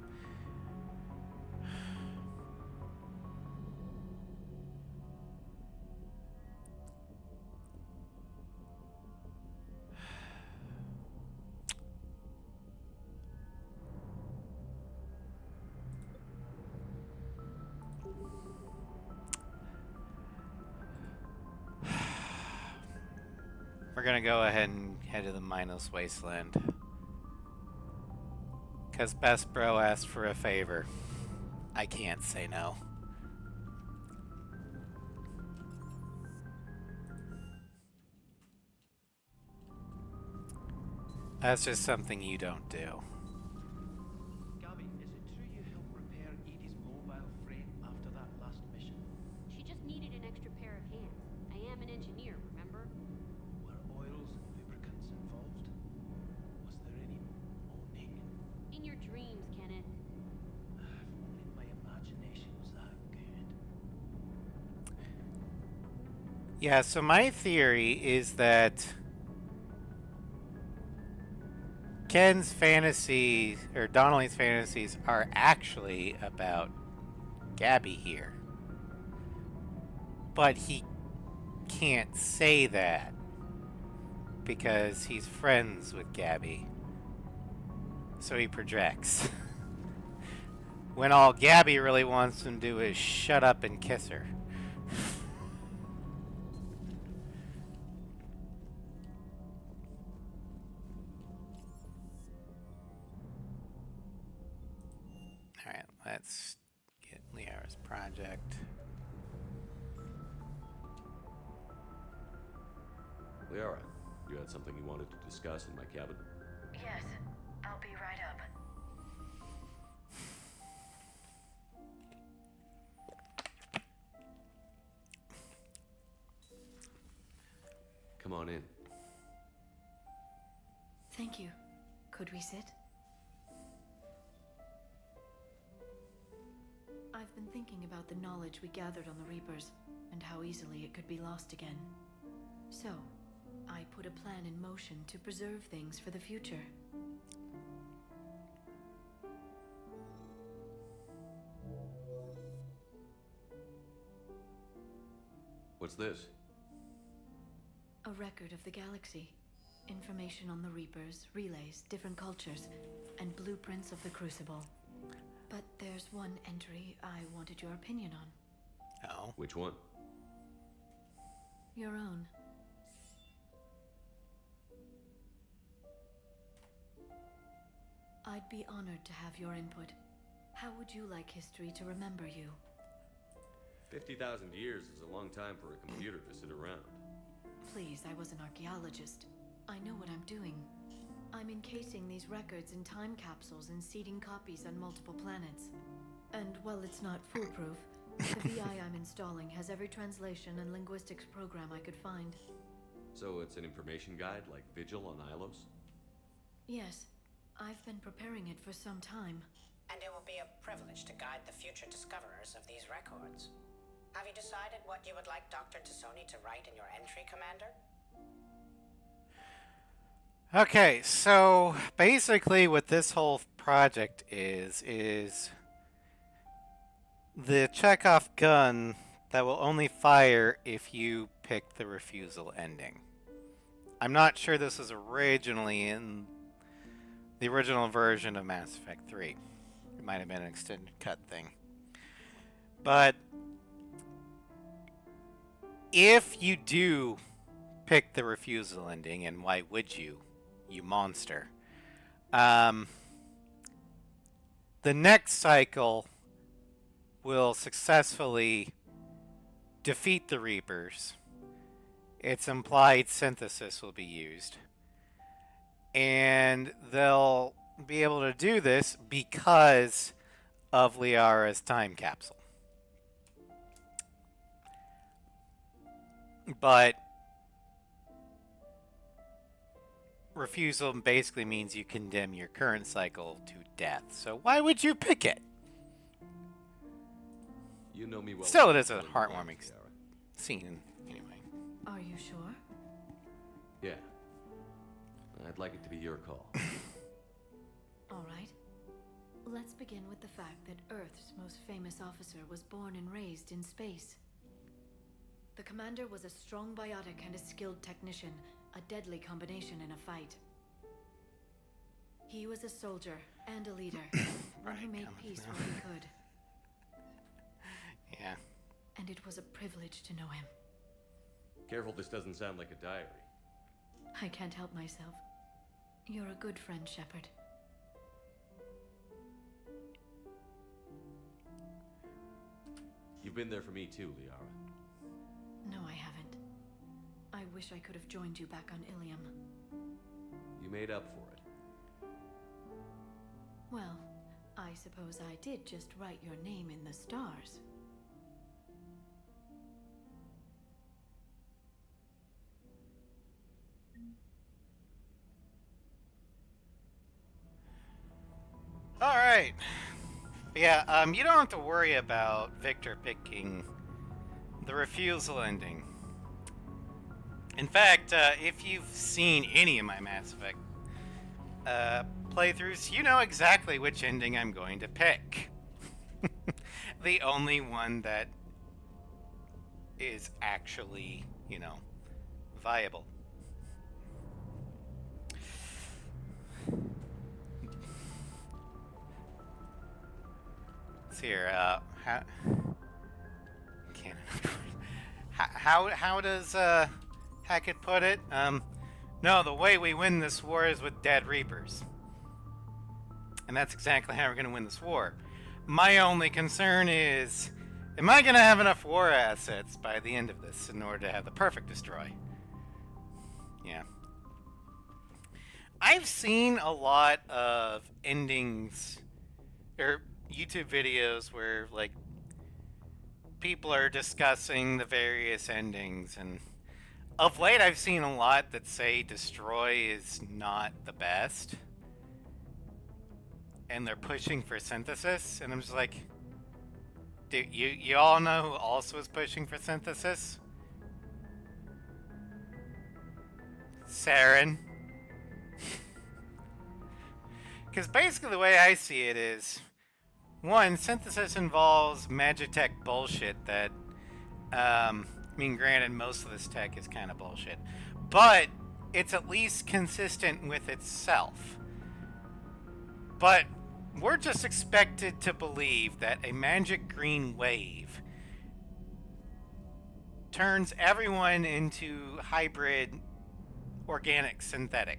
We're gonna go ahead and head to the mindless wasteland. Cause Best Bro asked for a favor. I can't say no. That's just something you don't do. Gabby, is it true you helped repair Edie's mobile frame after that last mission? She just needed an extra pair of hands. I am an engineer, remember? Were oils and lubricants involved? Was there any moaning? In your dreams, Kenneth. If only my imagination was that good. Yeah, so my theory is that Ken's fantasies, or Donnelly's fantasies, are actually about Gabby here. But he can't say that because he's friends with Gabby. So he projects. When all Gabby really wants him to do is shut up and kiss her. Alright, let's get Liara's project. Liara, you had something you wanted to discuss in my cabin? Yes, I'll be right up. Come on in. Thank you. Could we sit? I've been thinking about the knowledge we gathered on the Reapers, and how easily it could be lost again. So, I put a plan in motion to preserve things for the future. What's this? A record of the galaxy. Information on the Reapers, relays, different cultures, and blueprints of the Crucible. But there's one entry I wanted your opinion on. Oh. Which one? Your own. I'd be honored to have your input. How would you like history to remember you? 50,000 years is a long time for a computer to sit around. Please, I was an archaeologist. I know what I'm doing. I'm encasing these records in time capsules and seeding copies on multiple planets. And while it's not foolproof, the VI I'm installing has every translation and linguistics program I could find. So it's an information guide like Vigil on Ilos? Yes, I've been preparing it for some time. And it will be a privilege to guide the future discoverers of these records. Have you decided what you would like Dr. Tassoni to write in your entry, Commander? Okay, so basically what this whole project is the Chekhov gun that will only fire if you pick the refusal ending. I'm not sure this was originally in the original version of Mass Effect 3. It might have been an extended cut thing. But if you do pick the refusal ending, and why would you monster, the next cycle will successfully defeat the Reapers. Its implied synthesis will be used. And they'll be able to do this because of Liara's time capsule. But refusal basically means you condemn your current cycle to death. So why would you pick it? You know me well. Still, it is a enough to heartwarming relax, Yara. scene, anyway. Are you sure? Yeah. I'd like it to be your call. All right. Let's begin with the fact that Earth's most famous officer was born and raised in space. The commander was a strong biotic and a skilled technician, a deadly combination in a fight. He was a soldier and a leader, one who made peace where he could. Yeah. And it was a privilege to know him. Careful, this doesn't sound like a diary. I can't help myself. You're a good friend, Shepard. You've been there for me too, Liara. No, I haven't. I wish I could have joined you back on Ilium. You made up for it. Well, I suppose I did just write your name in the stars. All right. Yeah, you don't have to worry about Victor picking the refusal ending. In fact, if you've seen any of my Mass Effect playthroughs, you know exactly which ending I'm going to pick. The only one that is actually, you know, viable. Let's see here, how does Hackett put it? No, the way we win this war is with dead Reapers. And that's exactly how we're going to win this war. My only concern is, am I going to have enough war assets by the end of this in order to have the perfect destroy? Yeah. I've seen a lot of endings, or YouTube videos where, like, people are discussing the various endings, and of late I've seen a lot that say destroy is not the best, and they're pushing for synthesis, and I'm just like, dude, you all know who also is pushing for synthesis? Saren. Because basically the way I see it is, one, synthesis involves magitech bullshit that, I mean, granted, most of this tech is kind of bullshit, but it's at least consistent with itself. But we're just expected to believe that a magic green wave turns everyone into hybrid organic synthetics.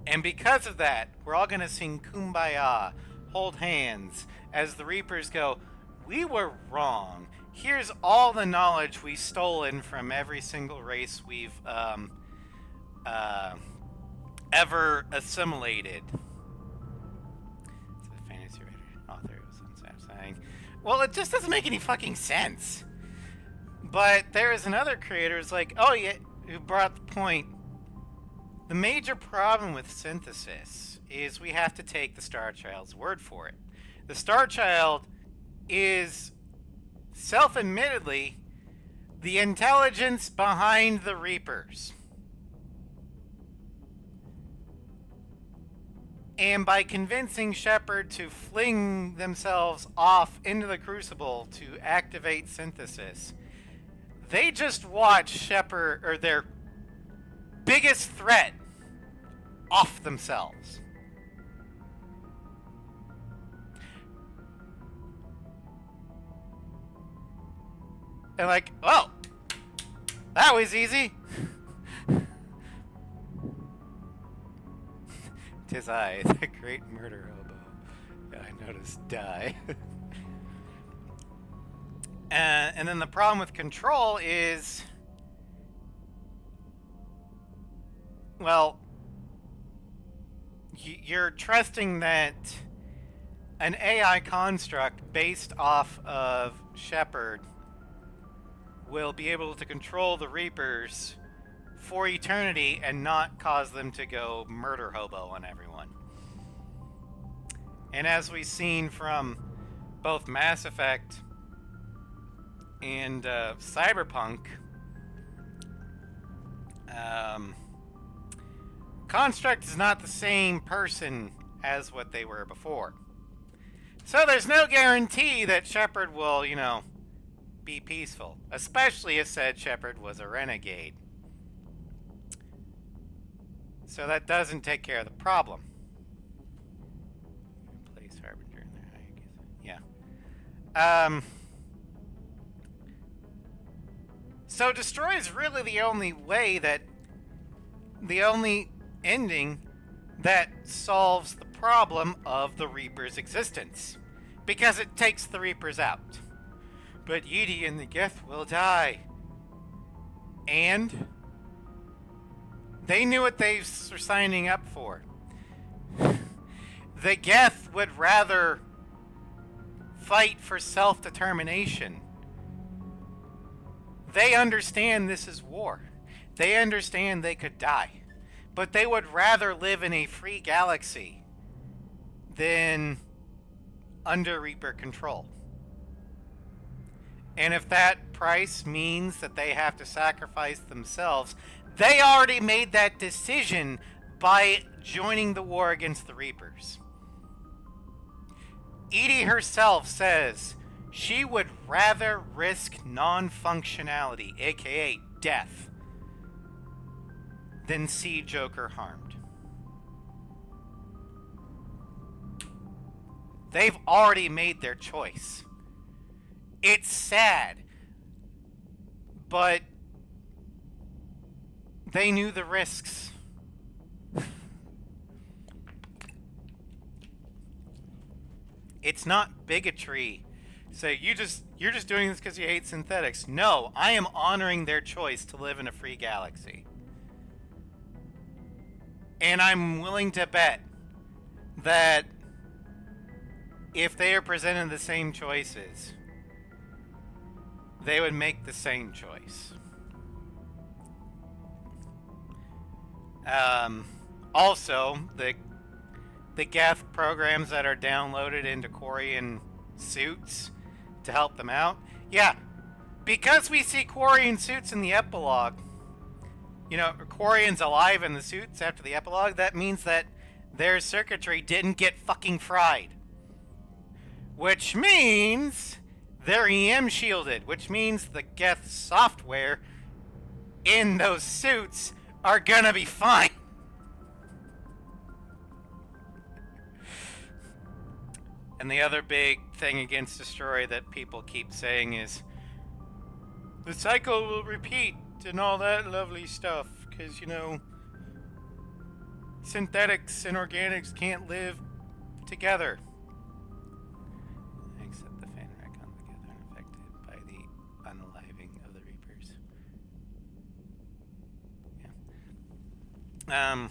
And because of that, we're all going to sing Kumbaya, hold hands, as the Reapers go, we were wrong. Here's all the knowledge we've stolen from every single race we've ever assimilated. So the fantasy writer, author was unsatisfying. Well, it just doesn't make any fucking sense. But there is another creator who's like, oh yeah, who brought the point. The major problem with synthesis is we have to take the Star Child's word for it. The Star Child is self-admittedly the intelligence behind the Reapers. And by convincing Shepard to fling themselves off into the Crucible to activate synthesis, they just watch Shepard, or their biggest threat, off themselves. They're like, oh, that was easy. 'Tis I, the great murder hobo. Yeah, I noticed die. And then the problem with control is, well, you're trusting that an AI construct based off of Shepard will be able to control the Reapers for eternity and not cause them to go murder hobo on everyone. And as we've seen from both Mass Effect and Cyberpunk, Construct is not the same person as what they were before. So there's no guarantee that Shepard will, you know, be peaceful. Especially if said Shepard was a renegade. So that doesn't take care of the problem. Place Harbinger in there, I guess. Yeah. So destroy is really the only way that... the only ending that solves the problem of the Reaper's existence. Because it takes the Reapers out. But Edie and the Geth will die. And they knew what they were signing up for. The Geth would rather fight for self-determination. They understand this is war. They understand they could die. But they would rather live in a free galaxy than under Reaper control. And if that price means that they have to sacrifice themselves, they already made that decision by joining the war against the Reapers. Edie herself says she would rather risk non-functionality, aka death, than see Joker harmed. They've already made their choice. It's sad, but they knew the risks. It's not bigotry. So you're just doing this because you hate synthetics. No, I am honoring their choice to live in a free galaxy. And I'm willing to bet that if they are presented the same choices, they would make the same choice. Also, the Geth programs that are downloaded into Quarian suits to help them out. Yeah, because we see Quarian suits in the epilogue, you know, Quarian's alive in the suits after the epilogue, that means that their circuitry didn't get fucking fried. Which means they're EM shielded, which means the Geth software in those suits are gonna be fine. And the other big thing against Destroy that people keep saying is the cycle will repeat and all that lovely stuff, because, you know, synthetics and organics can't live together. Except the Fanracon together unaffected by the unaliving of the Reapers. Yeah.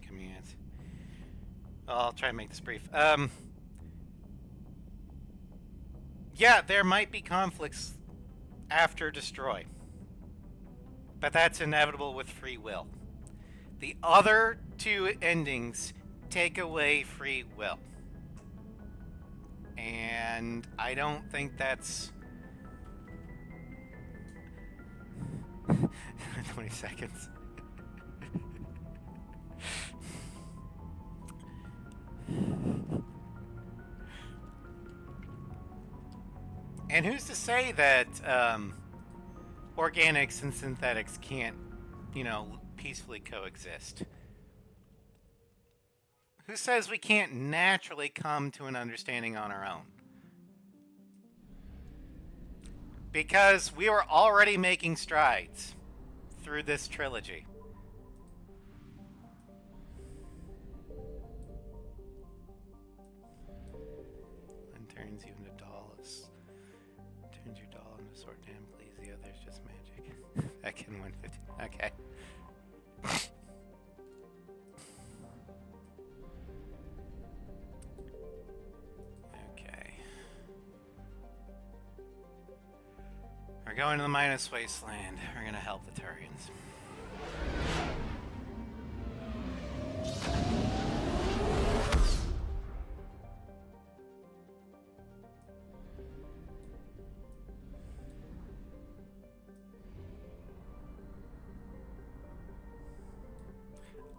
Commands. Well, I'll try and make this brief. Yeah, there might be conflicts after Destroy. But that's inevitable with free will. The other two endings take away free will. And I don't think that's... 20 seconds. And who's to say that organics and synthetics can't, you know, peacefully coexist? Who says we can't naturally come to an understanding on our own? Because we were already making strides through this trilogy. One turns you into dolls. Turns your doll into sword. Damn, please. The other's just magic. I can win 50. Okay. Okay. We're going to the Minus Wasteland. We're gonna help the Turians.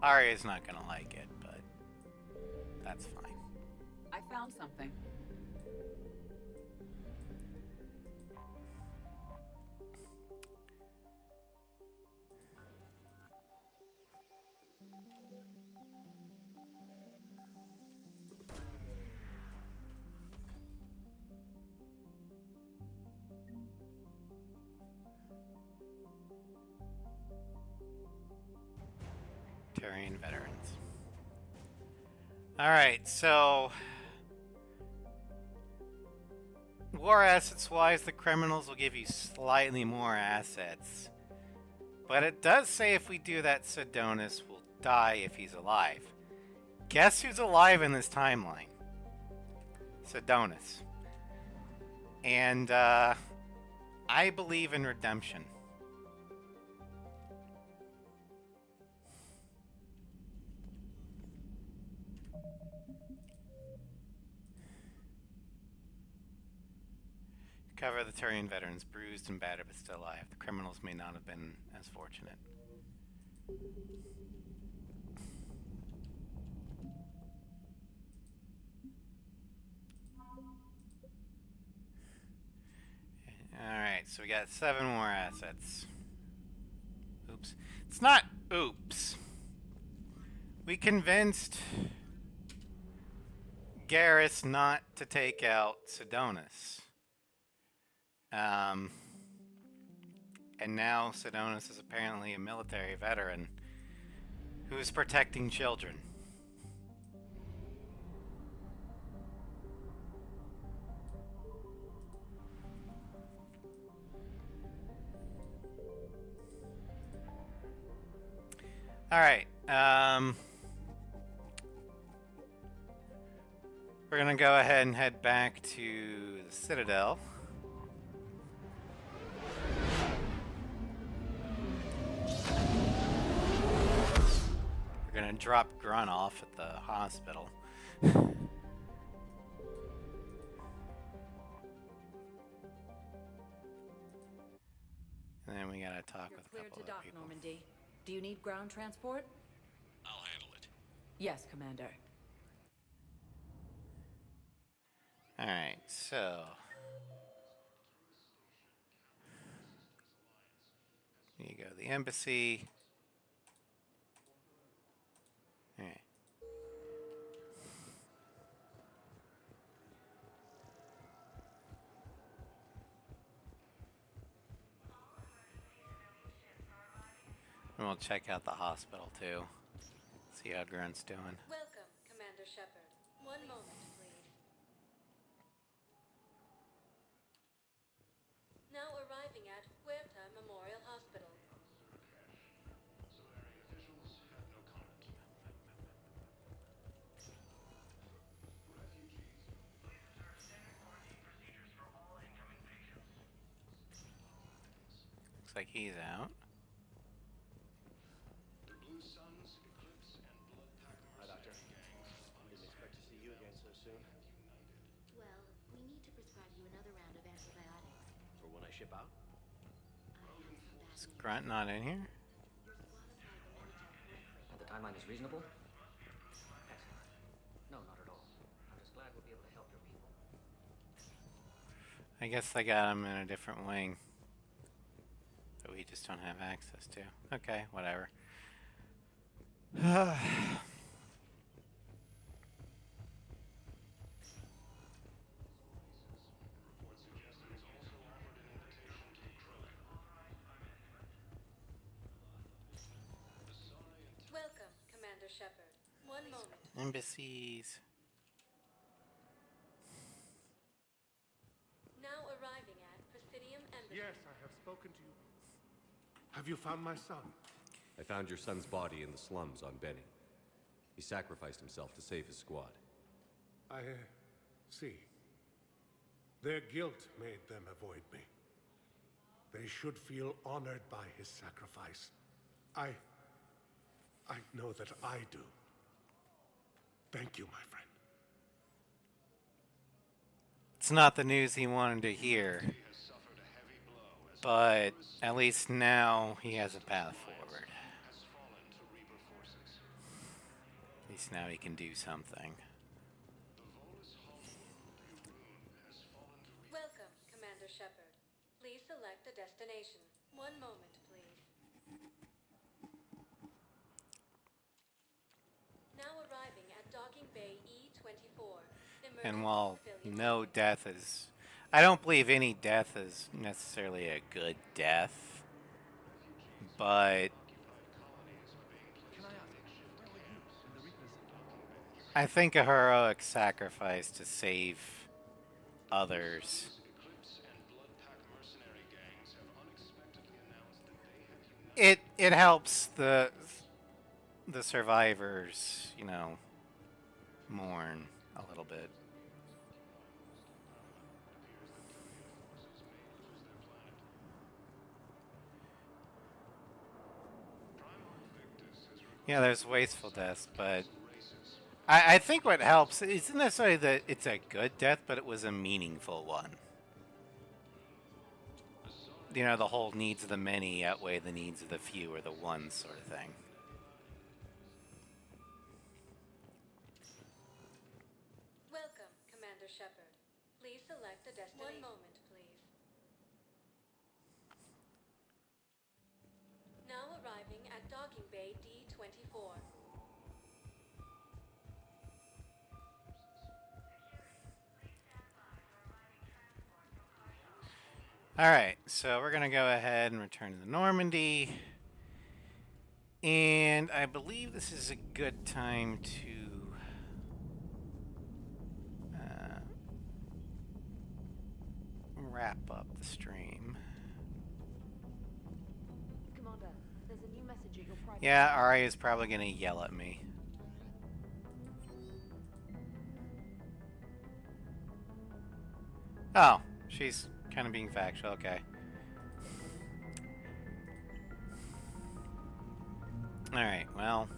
Arya's not gonna like it, but that's fine. I found something. Terran veterans. Alright, so war assets wise, the criminals will give you slightly more assets. But it does say if we do that, Sidonis will die if he's alive. Guess who's alive in this timeline? Sidonis. And I believe in redemption. Cover the Turian veterans, bruised and battered but still alive. The criminals may not have been as fortunate. Alright, so we got 7 more assets. Oops. It's not oops. We convinced Garrus not to take out Sidonis. And now Sidonis is apparently a military veteran who is protecting children. Alright, we're gonna go ahead and head back to the Citadel. We're gonna drop Grunt off at the hospital. And then we gotta talk with a Clear couple to of dock, people. Normandy. Do you need ground transport? I'll handle it. Yes, Commander. Alright, so you go to the embassy. Alright. And we'll check out the hospital too. See how Grunt's doing. Welcome, Commander Shepard. One moment, please. Now arriving at Huerta Memorial Hospital. Looks like he's out. Hi, Doctor. Didn't expect to see you again so soon. Well, we need to prescribe you another round of antibiotics. For when I ship out? Is Grunt not in here? The timeline is reasonable? Excellent. No, not at all. I'm just glad we'll be able to help your people. I guess they got him in a different wing that we just don't have access to. Okay, whatever. Welcome, Commander Shepard. One moment. Embassies. Now arriving at Presidium Embassy. Yes, I have spoken to you. Have you found my son? I found your son's body in the slums on Benny. He sacrificed himself to save his squad. I see. Their guilt made them avoid me. They should feel honored by his sacrifice. I know that I do. Thank you, my friend. It's not the news he wanted to hear, but at least now he has a path forward. At least now he can do something. Welcome, Commander Shepard. Please select a destination. One moment, please. Now arriving at Docking Bay E24. And while no death is... I don't believe any death is necessarily a good death, but I think a heroic sacrifice to save others. It helps the survivors, you know, mourn a little bit. Yeah, there's wasteful deaths, but I think what helps isn't necessarily that it's a good death, but it was a meaningful one. You know, the whole needs of the many outweigh the needs of the few, or the one sort of thing. Welcome, Commander Shepard. Please select a destination. One moment, please. Now arriving at Docking Bay D24. Alright, so we're going to go ahead and return to the Normandy. And I believe this is a good time to wrap up the stream. Commander, there's a new message at your private... Yeah, Ari is probably going to yell at me. Oh, she's kind of being factual, okay. Alright, well.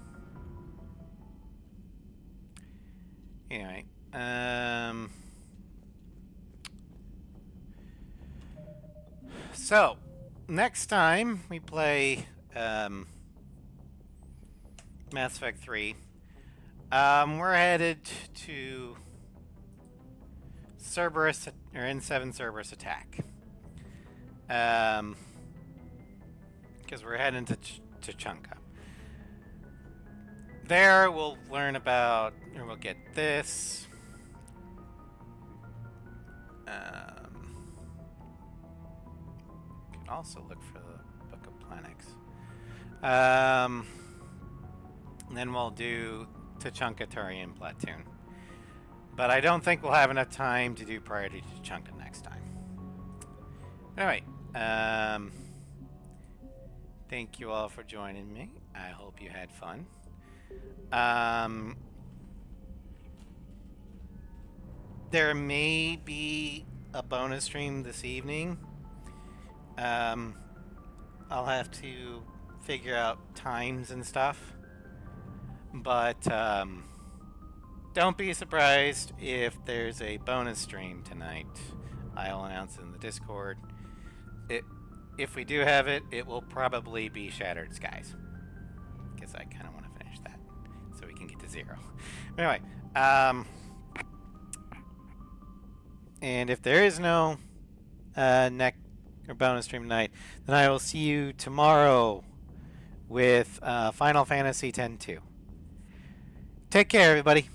Anyway, so, next time we play Mass Effect 3, we're headed to Cerberus, or N7 Cerberus attack. Because we're heading to Chunka. There we'll learn about, or we'll get this. Can also look for the Book of Planix. And then we'll do Tachanka Turian Platoon. But I don't think we'll have enough time to do Priority to Tachanka next time. Anyway, thank you all for joining me. I hope you had fun. There may be a bonus stream this evening. I'll have to figure out times and stuff. But don't be surprised if there's a bonus stream tonight. I'll announce it in the Discord. If we do have it, it will probably be Shattered Skies. Because I kind of want to finish that so we can get to 0. Anyway, and if there is no bonus stream tonight, then I will see you tomorrow with Final Fantasy X-2. Take care, everybody.